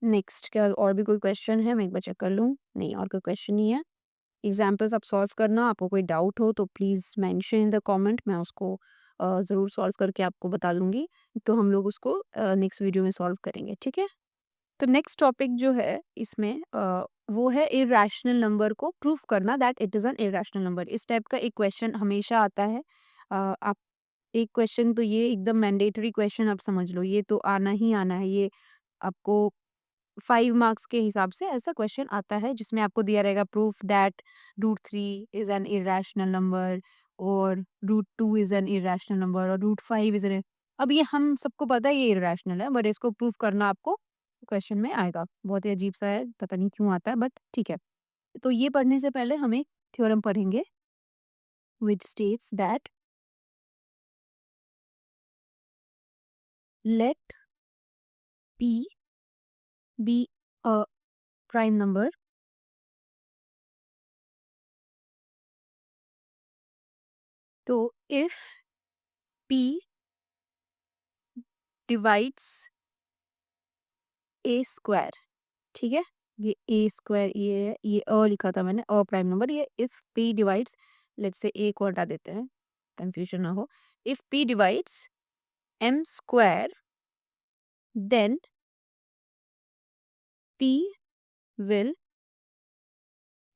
नेक्स्ट। क्या और भी कोई क्वेश्चन है? मैं एक बार चेक कर लूँ। नहीं, और कोई क्वेश्चन नहीं है। एग्जाम्पल्स आप सॉल्व करना, आपको कोई डाउट हो तो please mention in the comment, मैं उसको ज़रूर सॉल्व करके आपको बता दूंगी। तो हम लोग उसको नेक्स्ट वीडियो में सॉल्व करेंगे। ठीक है, तो नेक्स्ट टॉपिक जो है इसमें वो है इरैशनल नंबर को प्रूव करना, that it is an irrational number. इस टाइप का एक क्वेश्चन हमेशा आता है। आप एक क्वेश्चन तो ये एकदम मैंडेटरी क्वेश्चन आप समझ लो, ये तो आना ही आना है। ये आपको 5 मार्क्स के हिसाब से ऐसा क्वेश्चन आता है जिसमें आपको दिया रहेगा proof that √3 is an irrational number और √2 इज एन इरैशनल नंबर और √5 इज एन। अब ये हम सबको पता है ये इरैशनल है, बट इसको प्रूफ करना आपको क्वेश्चन में आएगा। बहुत ही अजीब सा है, पता नहीं क्यों आता है, बट ठीक है। तो ये पढ़ने से पहले हम एक थ्योरम पढ़ेंगे which states that let p be a prime number तो if p divides a square. ठीक है, ये ए स्क्वायर ये है, ये लिखा था मैंने, प्राइम नंबर। ये if p divides, let's say a को हटा देते हैं, कंफ्यूजन ना हो। If p divides m square then p will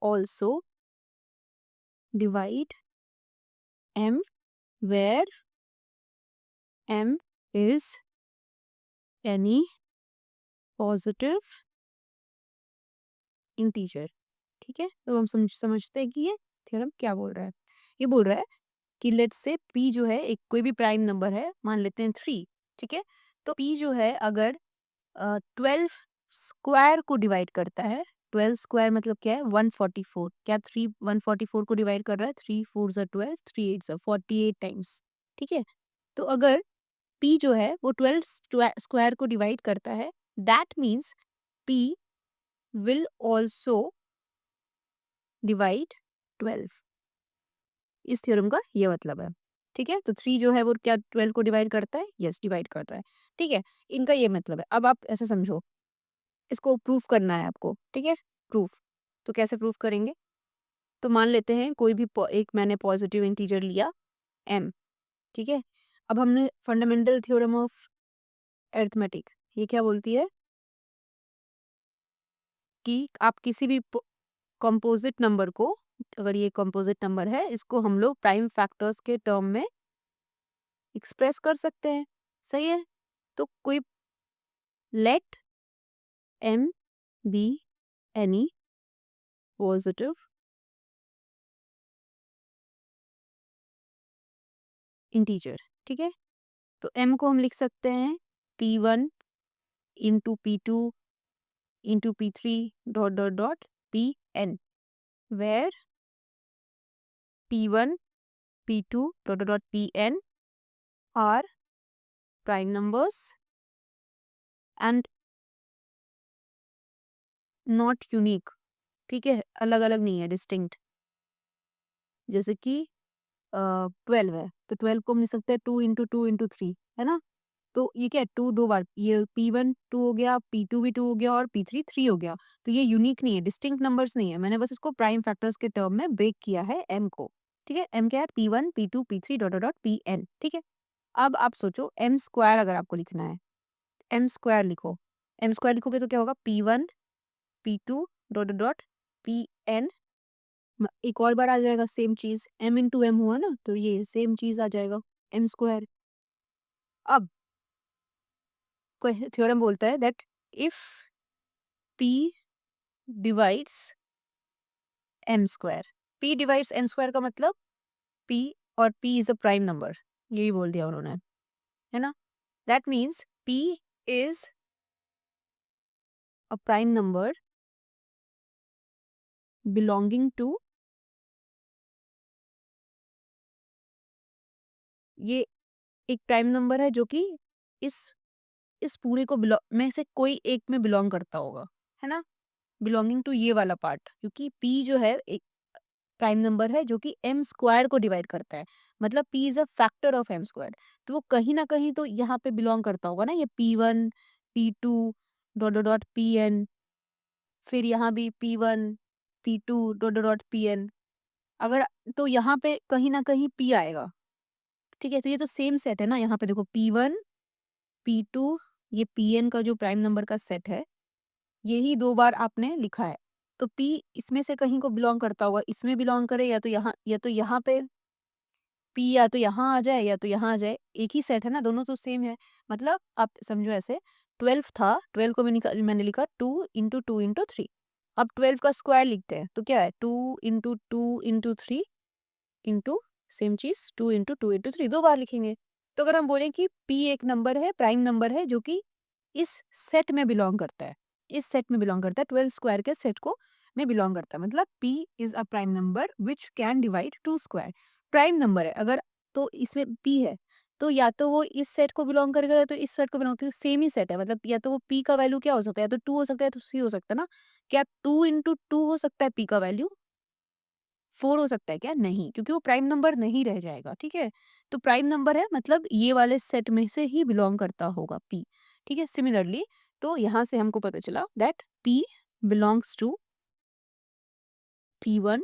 also divide m where m is any positive integer। ठीक है, तो हम समझते हैं कि ये थ्योरम क्या बोल रहा है। ये बोल रहा है कि लेट्स से p जो है एक कोई भी प्राइम नंबर है, मान लेते हैं 3। ठीक है, तो p जो है अगर 12 स्क्वायर को डिवाइड करता है, 12 स्क्वायर मतलब क्या है, 144। क्या 3 144 को डिवाइड कर रहा है? 3 4 ज़ा 12, 3 8 ज़ा 48 टाइम्स। ठीक है, तो अगर p जो है वो 12 स्क्वायर को डिवाइड करता है, that means p will also divide 12। इस थ्योरम का ये मतलब है। ठीक है, तो 3 जो है वो क्या 12 को डिवाइड करता है? यस, डिवाइड कर रहा है। ठीक है, इनका ये मतलब है। अब आप ऐसे समझो, इसको प्रूफ करना है आपको। ठीक है, प्रूफ तो कैसे प्रूफ करेंगे? तो मान लेते हैं कोई भी एक मैंने पॉजिटिव इंटीजर लिया m। ठीक है, अब हमने फंडामेंटल थ्योरम ऑफ अरिथमेटिक ये क्या बोलती है कि आप किसी भी कंपोजिट नंबर को, अगर ये कंपोजिट नंबर है, इसको हम लोग प्राइम फैक्टर्स के टर्म में एक्सप्रेस कर सकते हैं। सही है, तो कोई let m be any positive integer. ठीक है, तो m को हम लिख सकते हैं p1 into p2 into p3 dot dot dot pn, where p1 p2 dot dot pn are prime numbers and not unique. ठीक है, अलग अलग नहीं है, डिस्टिंक्ट। जैसे कि 12 है तो 12 को हम लिख सकते हैं 2 इंटू 3, है ना। तो ये क्या है, 2 दो बार, ये p1 2 हो गया, p2 भी 2 हो गया और p3 3 हो गया। तो ये यूनिक नहीं है, डिस्टिंक्ट नंबर्स नहीं है। मैंने बस इसको प्राइम फैक्टर्स के टर्म में ब्रेक किया है m को। ठीक है, m क्या है, p1 p2 p3 dot dot dot pn। ठीक है, अब आप सोचो m स्क्वायर अगर आपको लिखना है, m स्क्वायर लिखो। m स्क्वायर लिखोगे तो क्या होगा, p1 p2 dot dot dot pn। एक और बार आ जाएगा सेम चीज, m इंटू एम हुआ ना, तो ये सेम चीज आ जाएगा m स्क्वायर। अब कोई थ्योरम बोलता है that if P divides m square. P divides m square का मतलब P, और P is a prime number, यही बोल दिया उन्होंने, है ना। That means P is a prime number belonging to, ये एक प्राइम नंबर है जो कि इस इस पूरे को में से कोई एक में बिलोंग करता होगा, है ना। बिलोंगिंग टू ये वाला पार्ट, क्योंकि P जो है एक प्राइम नंबर है जो कि m स्क्वायर को डिवाइड करता है, मतलब P is a factor of m square. तो वो कहीं ना कहीं तो यहाँ पे बिलोंग करता होगा ना, ये P1 P2 dot dot dot Pn, फिर यहाँ भी P1 P2 dot dot dot Pn, अगर तो यहाँ पे कहीं ना कहीं P आएगा। ठीक है, तो ये तो सेम सेट है ना, यहाँ पे देखो P1 P2, ये Pn का जो प्राइम नंबर का सेट है, यही दो बार आपने लिखा है। तो P इसमें से कहीं को बिलोंग करता होगा, इसमें बिलोंग करे या तो यहाँ, या तो यहाँ पे P या तो यहाँ आ जाए या तो यहाँ आ जाए, एक ही सेट है ना, दोनों तो सेम है। मतलब आप समझो ऐसे, 12 था, 12 को मैंने लिखा 2 × 2 × 3। अब 12 का स्क्वायर लिखते हैं तो क्या है, 2 × 2 × 3 इंटू सेम चीज 2 × 2 × 3, दो बार लिखेंगे। तो अगर हम बोलें कि P एक नंबर है, प्राइम नंबर है जो कि इस सेट में बिलोंग करता है, इस सेट में बिलोंग करता है, 12 स्क्वायर के सेट को में बिलोंग करता है, मतलब P is a prime number which can divide 2 square. Prime number है अगर, तो इसमें P है, तो या तो वो इस सेट को बिलोंग करेगा या तो इस सेट को बिलोंग करेगा, सेम ही सेट है, मतलब या तो वो P का वैल्यू क्या हो सकता है, या तो 2 हो सकता है या तो 3 हो सकता है ना। क्या 2 × 2 हो सकता है P का वैल्यू, 4 हो सकता है क्या, नहीं, क्योंकि वो प्राइम नंबर नहीं रह जाएगा। ठीक है, तो प्राइम नंबर है मतलब ये वाले सेट में से ही बिलोंग करता होगा P। ठीक है, सिमिलरली तो यहाँ से हमको पता चला that P belongs to P1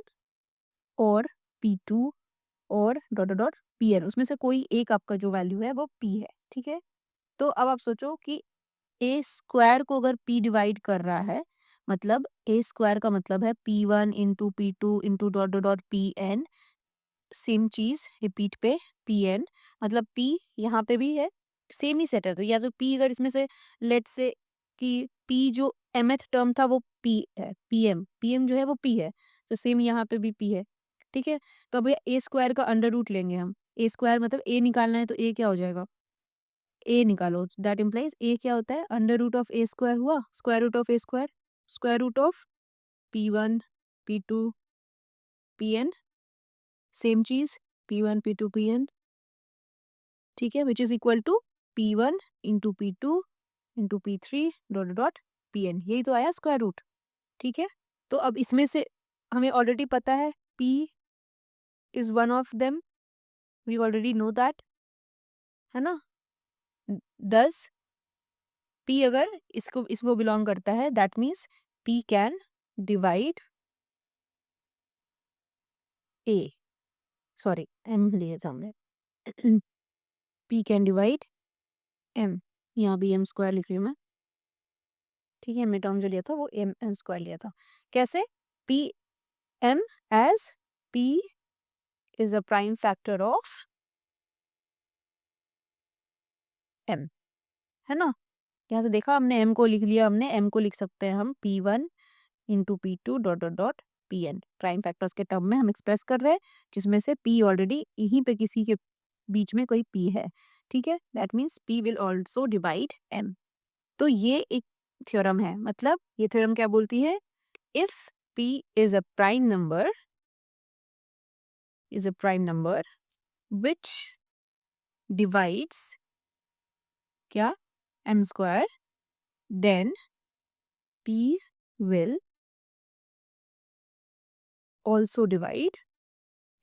और P2 और डॉट डॉट डॉट Pn, उसमें से कोई एक आपका जो वैल्यू है वो P है। ठीक है, तो अब आप सोचो कि ए स्क्वायर को अगर P डिवाइड कर रहा है, मतलब ए स्क्वायर का मतलब है P1 × P2 × dot dot dot Pn, same चीज रिपीट पे Pn, मतलब P यहाँ पे भी है, सेम ही सेट है, तो या तो P अगर इसमें से लेट से कि P जो mth टर्म था वो P है, Pm जो है वो P है, तो सेम यहाँ पे भी P है। ठीक है, तो अब ए स्क्वायर का अंडर रूट लेंगे हम, ए स्क्वायर मतलब ए निकालना है तो ए क्या हो जाएगा, ए निकालो, दैट इम्प्लाइज ए क्या होता है, under root of a square हुआ, square root of a square, square root of P1 P2 Pn, same चीज P1 P2 Pn। ठीक है, which is equal to P1 × P2 × P3 dot dot Pn, यही तो आया स्क्वायर रूट। ठीक है, तो अब इसमें से हमें ऑलरेडी पता है P is one of them, we already know that, है ना। 10 P अगर इसको बिलोंग करता है, that means P can divide A, sorry M लिया था हमने P कैन डिवाइड M, यहाँ भी M स्क्वायर लिख रही हूँ मैं। ठीक है, हमने टर्म जो लिया था वो M स्क्वायर लिया था। कैसे, P M as P is a prime factor of M, है ना। यहाँ से देखा हमने M को लिख लिया, हमने M को लिख सकते हैं हम P1 × P2 dot dot dot Pn, prime factors के टर्म में हम एक्सप्रेस कर रहे हैं, जिसमें से P ऑलरेडी यहीं पे किसी के बीच में कोई P है। ठीक है, that means P will also divide M। तो ये एक थ्योरम है, मतलब ये थ्योरम क्या बोलती है, if P is a prime number which divides क्या, M square, then P will also divide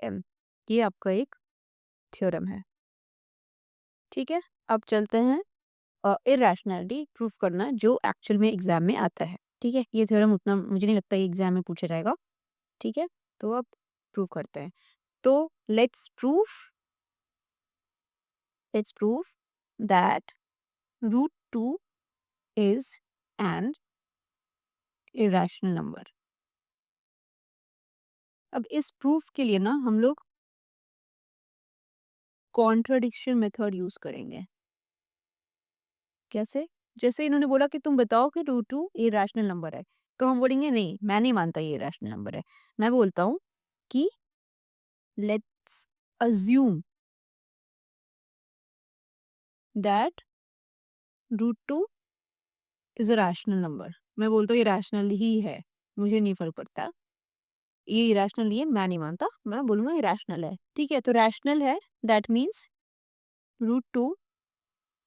M। ये आपका एक थ्योरम है। ठीक है, अब चलते हैं इरेशनैलिटी प्रूफ करना, जो एक्चुअल में एग्जाम में आता है। ठीक है, ये थ्योरम उतना मुझे नहीं लगता ये एग्जाम में पूछा जाएगा। ठीक है, तो अब प्रूव करते हैं। तो let's prove that √2 is an irrational number. अब इस प्रूफ के लिए ना हम लोग कॉन्ट्रडिक्शन मेथड यूज करेंगे। कैसे, जैसे इन्होंने बोला कि तुम बताओ कि रूट टू इरेशनल नंबर है, तो हम बोलेंगे नहीं, मैं नहीं मानता ये इरेशनल नंबर है। मैं बोलता हूँ कि let's assume that root two is a rational number. मैं बोलता हूँ ये रैशनल ही है, मुझे नहीं फर्क पड़ता, ये इरेशनल नहीं है, मैं नहीं मानता, मैं बोलूंगा ये रैशनल है। ठीक है, तो रैशनल है, दैट मीन्स रूट टू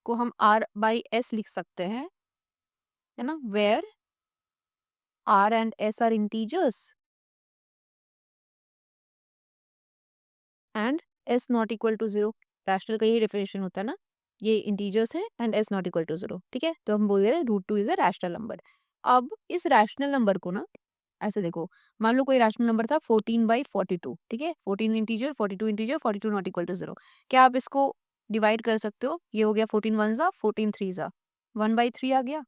को हम आर बाई एस लिख सकते हैं, है ना, where R and S are integers and S not equal to zero. Rational का यही डेफिनेशन होता है ना, ये इंटीजर्स है and S not equal to zero. ठीक है, तो हम बोल रहे हैं root two is a rational number. अब इस रैशनल नंबर को ना ऐसे देखो, मान लो कोई रैशनल नंबर था 14/42, ठीक है, 14 integer, 42 integer, 42 not equal to zero. क्या आप इसको डिवाइड कर सकते हो? ये हो गया 14 वन जा, 14 थ्री जा, 1/3 आ गया।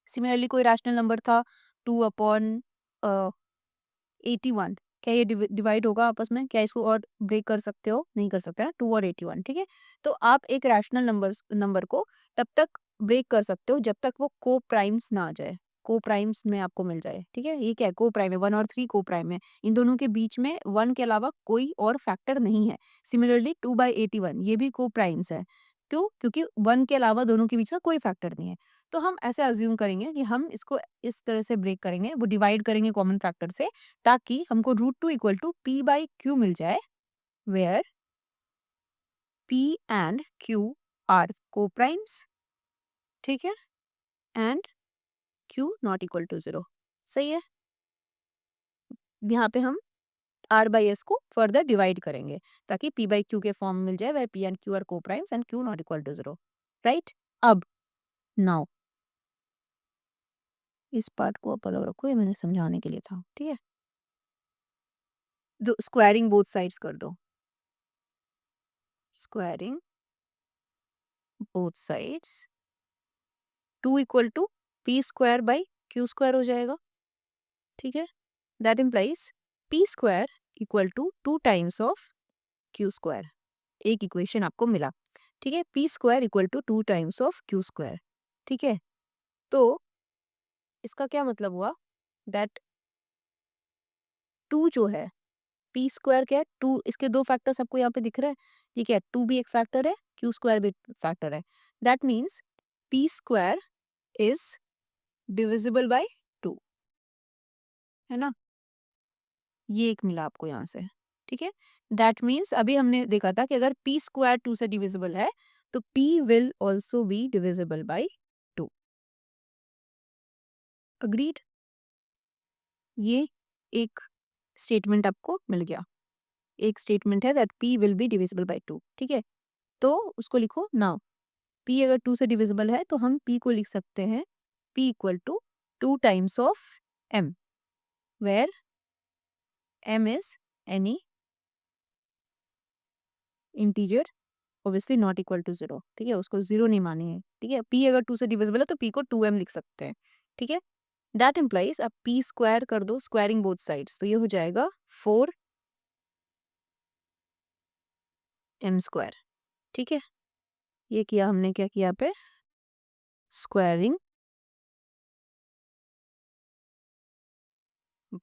सिमिलरली कोई रैशनल नंबर था 2/81, क्या ये डिवाइड होगा आपस में? क्या इसको और ब्रेक कर सकते हो? नहीं कर सकते ना, 2 और 81। ठीक है, तो आप एक रैशनल नंबर को तब तक ब्रेक कर सकते हो जब तक वो को प्राइम्स ना आ जाए, को प्राइम्स में आपको मिल जाए। ठीक है, ये क्या है, को प्राइम है, 1 और 3 को प्राइम है, इन दोनों के बीच में 1 के अलावा कोई और फैक्टर नहीं है। सिमिलरली 2/81 ये भी को प्राइम्स है। क्यों? क्योंकि 1 के अलावा दोनों के बीच में कोई फैक्टर नहीं है। तो हम ऐसे अज्यूम करेंगे कि हम इसको इस तरह से ब्रेक करेंगे, वो डिवाइड करेंगे कॉमन फैक्टर से, ताकि हमको root two equal to p by q मिल जाए, where p and q are को प्राइम्स। ठीक है, and q not equal to zero. सही है, यहाँ पे हम आर बाई एस को फर्दर डिवाइड करेंगे ताकि पी बाई क्यू के फॉर्म मिल जाए, where p and q are को primes and q not equal to zero. Right, अब नाउ इस पार्ट को आप अलग रखो, ये मैंने समझाने के लिए था। ठीक है, दो स्क्वायरिंग बोथ साइड्स कर दो, squaring both sides, 2 equal to p square by q square हो जाएगा। ठीक है, that implies p square equal to 2 times of q square. एक इक्वेशन आपको मिला। ठीक है, p square equal to 2 times of q square. ठीक है, तो इसका क्या मतलब हुआ, दैट 2 जो है, पी स्क्वायर क्या है, 2, इसके दो फैक्टर्स आपको यहाँ पे दिख रहे हैं। ठीक है, 2 भी एक फैक्टर है, क्यू स्क्वायर भी फैक्टर है, that means P square is divisible bye 2, है ना, ये एक मिला आपको यहाँ से। ठीक है, दैट मीन्स अभी हमने देखा था कि अगर पी स्क्वायर 2 से डिविजिबल है तो P will also be divisible by 2। Agreed, ये एक स्टेटमेंट आपको मिल गया, एक स्टेटमेंट है that P will be divisible by 2। ठीक है, तो उसको लिखो नाउ, पी अगर 2 से डिविजिबल है तो हम पी को लिख सकते हैं p equal to 2 times of m, where m is any integer obviously not equal to zero. ठीक है, उसको जीरो नहीं मानी है। ठीक है, पी अगर 2 से डिविजिबल है तो पी को 2m लिख सकते हैं। ठीक है, दैट इम्प्लाइज अब पी स्क्वायर कर दो, स्क्वायरिंग बोथ साइड्स, तो ये हो जाएगा 4m स्क्वायर। ठीक है, ये किया हमने, क्या किया पे, स्क्वायरिंग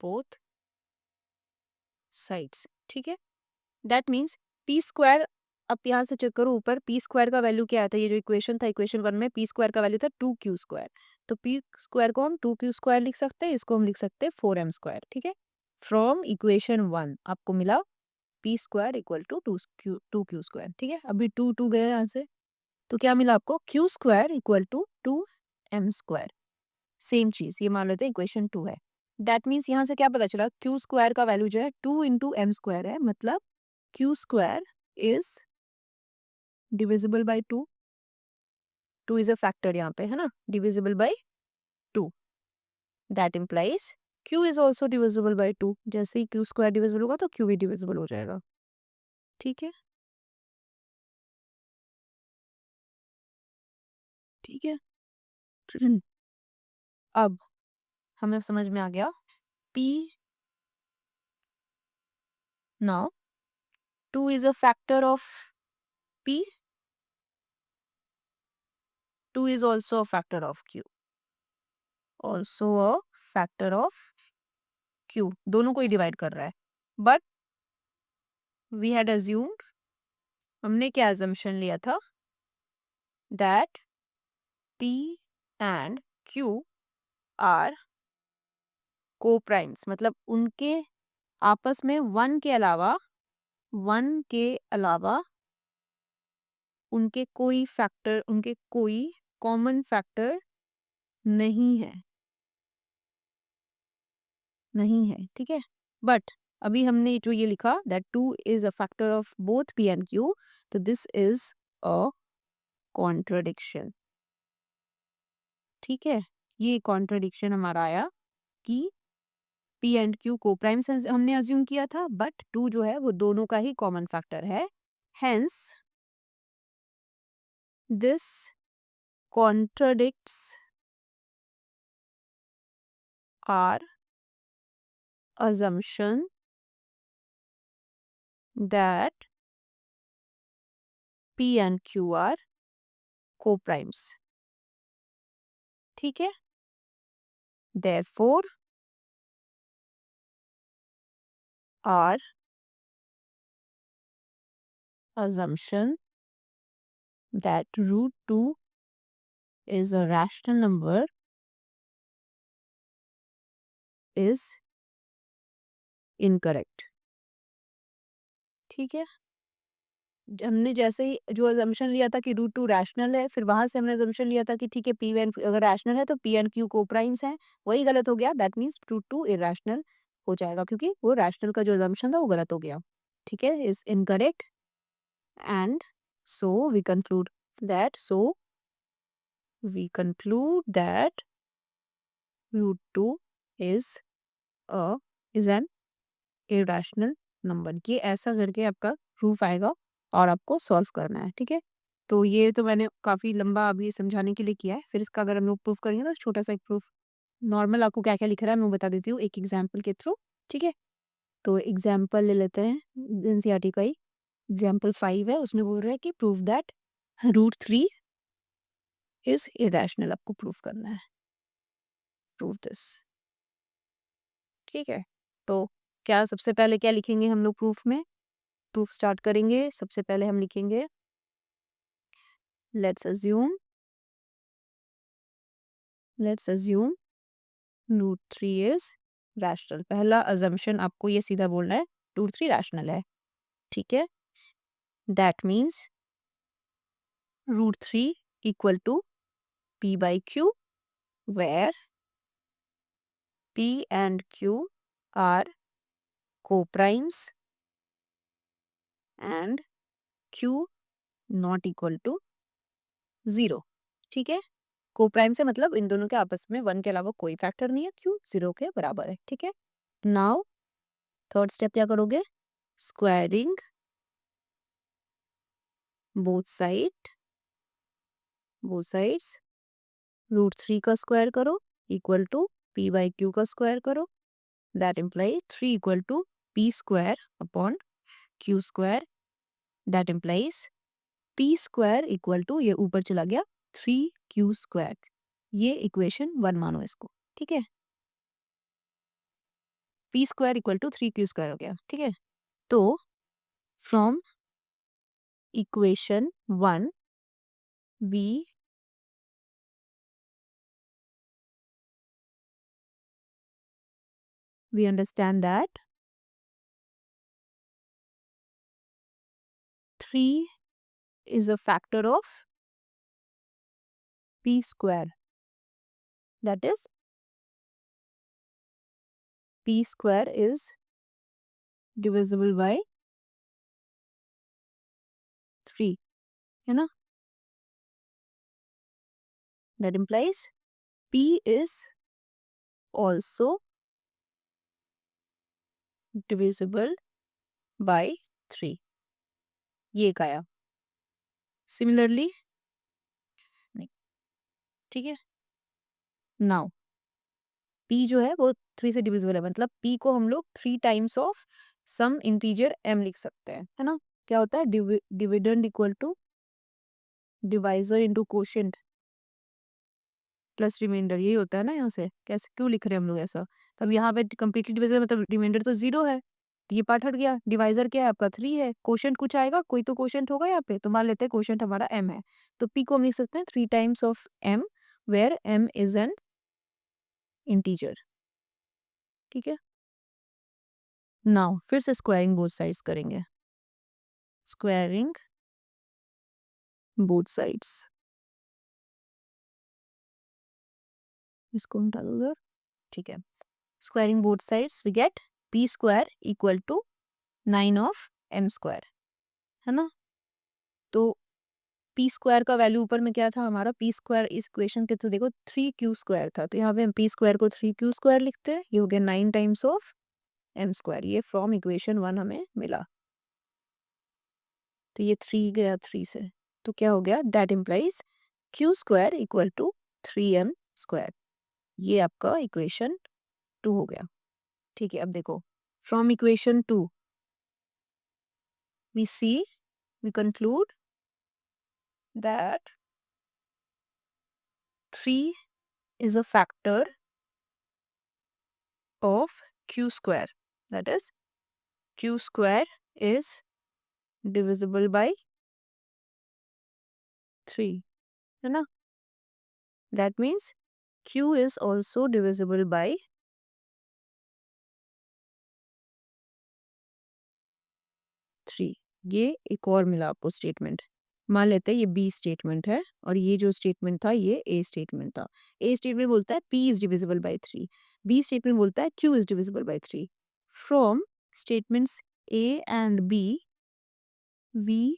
बोथ साइड्स। ठीक है, दैट मीन्स पी स्क्वायर, अब यहाँ से चेक करो ऊपर, पी स्क्वायर का वैल्यू क्या आता है, ये जो इक्वेशन था, इक्वेशन 1 में पी स्क्वायर का वैल्यू था 2q स्क्वायर, तो पी स्क्वायर को हम 2q स्क्वायर लिख सकते हैं, इसको हम लिख सकते हैं 4m स्क्वायर। ठीक है, फ्रॉम इक्वेशन 1 आपको मिला p square equal to 2q square. ठीक है, अभी 2 गया यहाँ से, तो क्या मिला आपको, q square equal to 2m square. Same चीज, ये मान लेते हैं इक्वेशन 2 है। दैट मीन्स यहाँ से क्या पता चला, q स्क्वायर का वैल्यू जो है 2 इंटू एम स्क्वायर है, मतलब q square is divisible by 2, 2 is a factor यहाँ पे, है ना, divisible by 2, that implies q is also divisible by 2, जैसे ही q स्क्वायर डिविजिबल होगा तो q भी डिविजिबल हो जाएगा। ठीक है, ठीक है। अब हमें समझ में आ गया, p now 2 is a factor of p, 2 is also a factor of q, also a factor of q, दोनों को ही डिवाइड कर रहा है. बट वी हैड अज्यूम्ड, हमने क्या assumption लिया था, that p and q are co-primes, मतलब उनके आपस में वन के अलावा उनके कोई कॉमन फैक्टर नहीं है, ठीक है. बट अभी हमने जो ये लिखा that 2 is a factor of both p and q, तो दिस इज अ कॉन्ट्रडिक्शन, ठीक है. ये कॉन्ट्रडिक्शन हमारा आया कि p एंड q को प्राइम्स हमने अज्यूम किया था, बट 2 जो है वो दोनों का ही कॉमन फैक्टर है. Hence this contradicts our assumption that p and q are co-primes, ठीक है. Therefore our assumption that root 2 is a rational number is incorrect, ठीक है. हमने जैसे ही जो assumption लिया था कि रूट 2 रैशनल है, फिर वहां से हमने assumption लिया था कि ठीक है p एंड अगर रैशनल है तो p एंड q को प्राइम्स हैं, वही गलत हो गया. दैट मीन्स रूट 2 इरेशनल हो जाएगा, क्योंकि वो रैशनल का जो assumption था वो गलत हो गया, ठीक है, is incorrect. And so we conclude that root 2 is an irrational number. ये ऐसा करके आपका प्रूफ आएगा और आपको सॉल्व करना है, ठीक है. तो ये तो मैंने काफ़ी लंबा अभी समझाने के लिए किया है. फिर इसका अगर हम लोग प्रूफ करेंगे तो छोटा सा एक प्रूफ, नॉर्मल आपको क्या क्या लिख रहा है मैं बता देती हूँ एक एग्जाम्पल के थ्रू, ठीक है. तो एग्जाम्पल ले लेते हैं एनसीईआरटी का ही. एग्जाम्पल 5 है, उसमें बोल रहा है कि prove that root 3 is irrational. आपको प्रूफ करना है, प्रूव दिस, ठीक है. तो क्या सबसे पहले क्या लिखेंगे हम लोग प्रूफ में, प्रूफ स्टार्ट करेंगे. सबसे पहले हम लिखेंगे let's assume root 3 is rational. पहला अजम्पशन आपको ये सीधा बोलना है, रूट 3 रैशनल है, ठीक है. That means root 3 equal to p by q, where p and q are co-primes and q not equal to 0, ठीक है. को-प्राइम से मतलब इन दोनों के आपस में 1 के अलावा कोई फैक्टर नहीं है, q 0 के बराबर है, ठीक है. नाउ थर्ड स्टेप क्या करोगे, स्क्वायरिंग बोथ साइड्स. रूट 3 का स्क्वायर करो equal to p by q का स्क्वायर करो. That imply 3 equal to p square upon q square. That implies p square equal to, ये ऊपर चला गया, 3q स्क्वायर. ये इक्वेशन 1 मानो इसको, ठीक है. p square equal to 3q square हो गया, ठीक है. तो from equation 1 we understand that 3 is a factor of p square. That is, p square is divisible by 3, है ना. That implies p is also divisible by 3. ये एक आया. सिमिलरली नहीं, ठीक है. नाउ p जो है वो 3 से डिविजिबल है, मतलब p को हम लोग 3 times of some integer m लिख सकते हैं, है ना. क्या होता है, dividend equal to divisor into quotient. Plus remainder यही होता है ना यहाँ से, कैसे क्यों लिख रहे हैं हम लोग ऐसा? तो अब यहाँ पे कंप्लीटली डिविजिबल मतलब रिमाइंडर तो 0 है, ये पार्ट हट गया, डिवाइज़र क्या है आपका 3 है, क्वोशिएंट कुछ आएगा, कोई तो क्वोशिएंट होगा यहाँ पे, तो मान लेते हैं क्वोशिएंट हमारा m है, तो p को हम लिख सकते हैं 3 times of m where m is an integer, ठीक है? नाउ फिर से स्क्वायरिंग बोथ साइड्स करेंगे, स्क्वायरिंग बोथ साइड्स, इसको हटा दो उधर, ठीक है। Squaring both sides we get p square equal to 9 of m square, है ना? तो पी स्क्वायर का वैल्यू ऊपर में क्या था हमारा, पी स्क्वायर इस इक्वेशन के, तो देखो 3q स्क्वायर था, तो यहाँ पे हम पी स्क्वायर को 3q स्क्वायर लिखते हैं, ये हो गया 9 टाइम्स ऑफ m स्क्वायर, ये फ्रॉम इक्वेशन 1 हमें मिला, तो ये 3 गया 3 से, तो क्या हो गया, that implies q square equal to 3m square, ये आपका इक्वेशन 2 हो गया, ठीक है। अब देखो from equation 2 we see, we conclude that 3 is a factor of q square, that is q square is divisible by 3, है ना? That means q is also divisible by 3। ये एक और मिला आपको स्टेटमेंट, मान लेते हैं ये बी स्टेटमेंट है और ये जो स्टेटमेंट था ये ए स्टेटमेंट था। ए स्टेटमेंट बोलता है p is divisible by 3, B statement बोलता है q is divisible by 3। From statements a and b we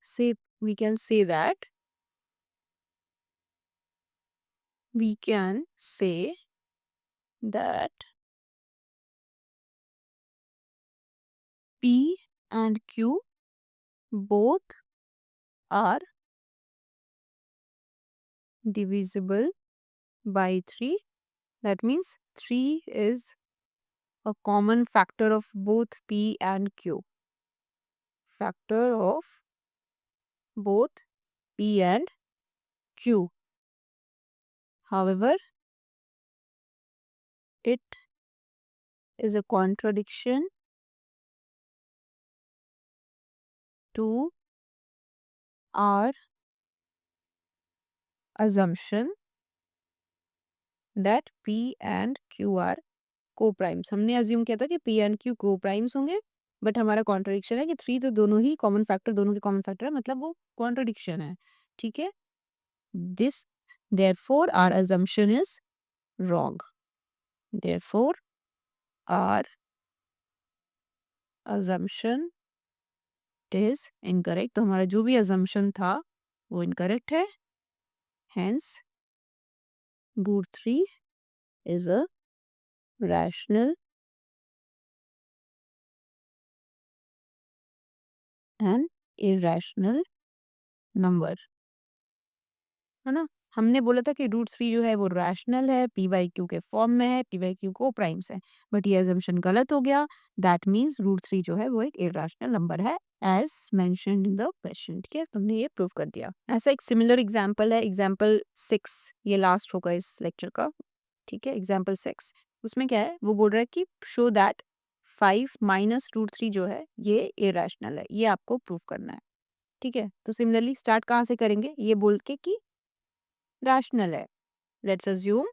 say, we can say that we can say that P and Q both are divisible by 3. That means 3 is a common factor of both P and Q. Factor of both P and Q. However, it is a contradiction to our assumption that P and Q are को-प्राइम्स। हमने assume किया था कि P and Q को-प्राइम्स होंगे, but हमारा contradiction है कि 3 तो दोनों ही कॉमन फैक्टर, दोनों के कॉमन फैक्टर है, मतलब वो कॉन्ट्रडिक्शन है, ठीक है? This therefore our assumption is wrong, therefore our assumption is incorrect, तो हमारा जो भी अजम्पशन था वो इनकरेक्ट है, hence √3 is a rational and irrational number, है ना? हमने बोला था कि √3 जो है वो रैशनल है, p बाई क्यू के फॉर्म में है, p बाई क्यू को प्राइम्स है, बट ये अजम्पशन गलत हो गया। दैट मीन्स √3 जो है वो एक इरैशनल नंबर है, as mentioned in the question, ठीक है? तुमने ये प्रूव कर दिया। ऐसा एक सिमिलर एग्जाम्पल है, एग्जाम्पल 6, ये लास्ट होगा इस लेक्चर का, ठीक है? एग्जाम्पल 6 उसमें क्या है, वो बोल रहा है कि शो दैट 5 माइनस √3 जो है ये इरैशनल है, ये आपको प्रूव करना है, ठीक है? तो सिमिलरली स्टार्ट कहाँ से करेंगे, ये बोल के कि रैशनल है। Let's assume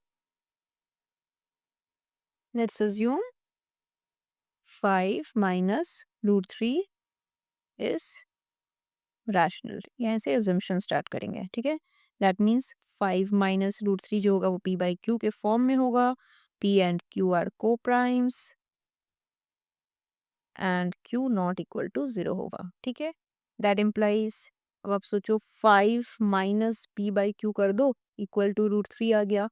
5 minus √3 is rational, यहाँ से अजम्पशन स्टार्ट करेंगे, ठीक है? दैट मीन्स 5 माइनस √3 जो होगा वो p बाई क्यू के फॉर्म में होगा, p एंड q आर को primes and q not equal to 0 होगा, ठीक है? दैट इम्प्लाइज, अब आप सोचो 5 माइनस p बाई क्यू कर दो इक्वल टू √3 आ गया,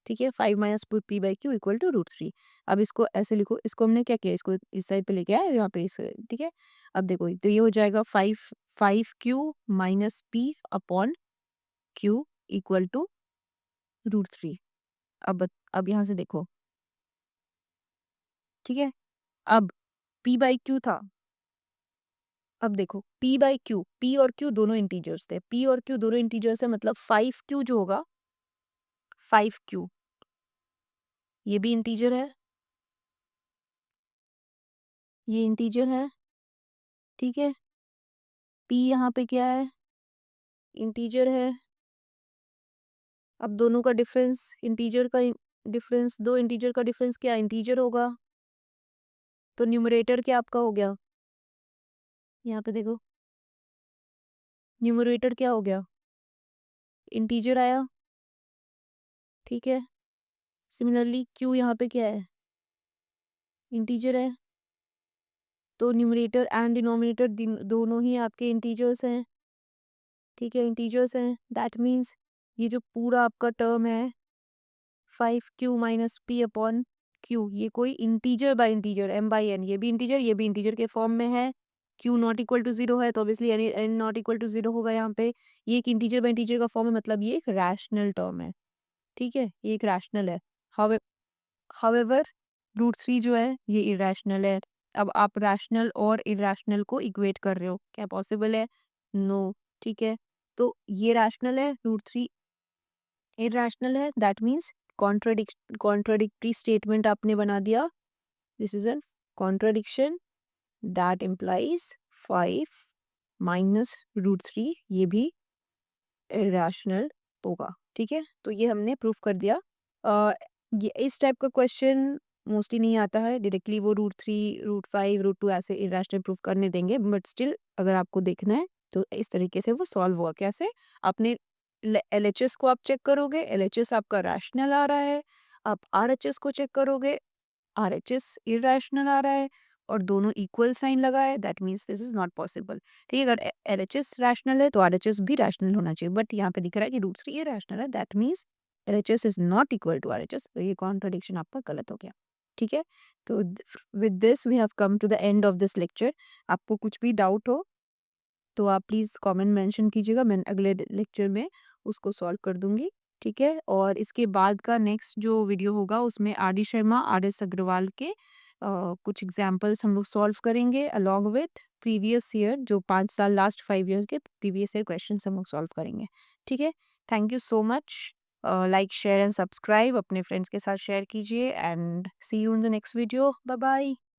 ठीक है? 5 minus p by q equal to √3। अब इसको ऐसे लिखो, इसको हमने क्या किया, इसको इस साइड पे लेके आए यहाँ पे इस, ठीक है? अब देखो तो ये हो जाएगा 5q minus p upon q equal to √3। अब यहाँ से देखो, ठीक है? अब p बाई क्यू था, अब देखो p बाई क्यू, p और q दोनों इंटीजर्स थे, p और q दोनों इंटीजर्स है, मतलब 5q जो होगा 5q, ये भी इंटीजर है, ये इंटीजर है, ठीक है। p यहाँ पे क्या है, इंटीजर है। अब दोनों का डिफरेंस, इंटीजर का डिफरेंस, दो इंटीजर का डिफरेंस क्या इंटीजर होगा, तो न्यूमरेटर क्या आपका हो गया, यहाँ पे देखो न्यूमरेटर क्या हो गया, इंटीजर आया, ठीक है। सिमिलरली q यहाँ पे क्या है, इंटीजर है, तो न्यूमरेटर एंड डिनोमिनेटर दोनों ही आपके इंटीजर्स हैं, ठीक है, इंटीजर्स हैं। दैट मीन्स ये जो पूरा आपका टर्म है 5q minus p upon q, ये कोई integer by integer m by n, ये भी इंटीजर के फॉर्म में है। q नॉट इक्वल टू 0 है तो obviously n not equal to 0 होगा यहाँ पे। ये एक इंटीजर बाय इंटीजर का फॉर्म है, मतलब ये एक रैशनल टर्म है, ठीक है, ये एक रैशनल है। हावेवर √3 जो है ये इरेशनल है। अब आप रैशनल और इरेशनल को इक्वेट कर रहे हो, क्या पॉसिबल है, नो, ठीक है। तो ये रैशनल है, √3 इरेशनल है, दैट मीन्स कॉन्ट्राडिक्टरी स्टेटमेंट आपने बना दिया, this is an contradiction, that implies 5 minus √3 ये भी इरेशनल होगा, ठीक है। तो ये हमने प्रूफ कर दिया। ये इस टाइप का क्वेश्चन मोस्टली नहीं आता है डायरेक्टली, वो √3 √5 √2 ऐसे इरेशनल प्रूफ करने देंगे, बट स्टिल अगर आपको देखना है तो इस तरीके से वो सॉल्व हुआ कैसे। आपने LHS को आप चेक करोगे, LHS आपका रैशनल आ रहा है, आप RHS को चेक करोगे, RHS इरेशनल आ रहा है, और दोनों इक्वल साइन लगा है, that means this is not possible, ठीक है। अगर LHS रैशनल है तो RHS भी रैशनल होना चाहिए, बट यहाँ पे दिख रहा है कि √3 ये रैशनल है, that means LHS is not equal to RHS, तो ये कॉन्ट्रडिक्शन आपका गलत हो गया, ठीक है। तो with this we have come to the end of this lecture. आपको कुछ भी डाउट हो तो आप प्लीज़ कमेंट मेंशन कीजिएगा, मैं अगले लेक्चर में उसको सॉल्व कर दूंगी, ठीक है। और इसके बाद का नेक्स्ट जो वीडियो होगा उसमें RD शर्मा RS अग्रवाल के कुछ एग्जाम्पल्स हम लोग सॉल्व करेंगे अलॉन्ग विथ प्रीवियस ईयर, जो 5 साल लास्ट 5 ईयर के प्रीवियस ईयर क्वेश्चन हम लोग सॉल्व करेंगे, ठीक है। Thank you so much. Like share and subscribe, अपने फ्रेंड्स के साथ शेयर कीजिए, and see you in the next video, bye bye.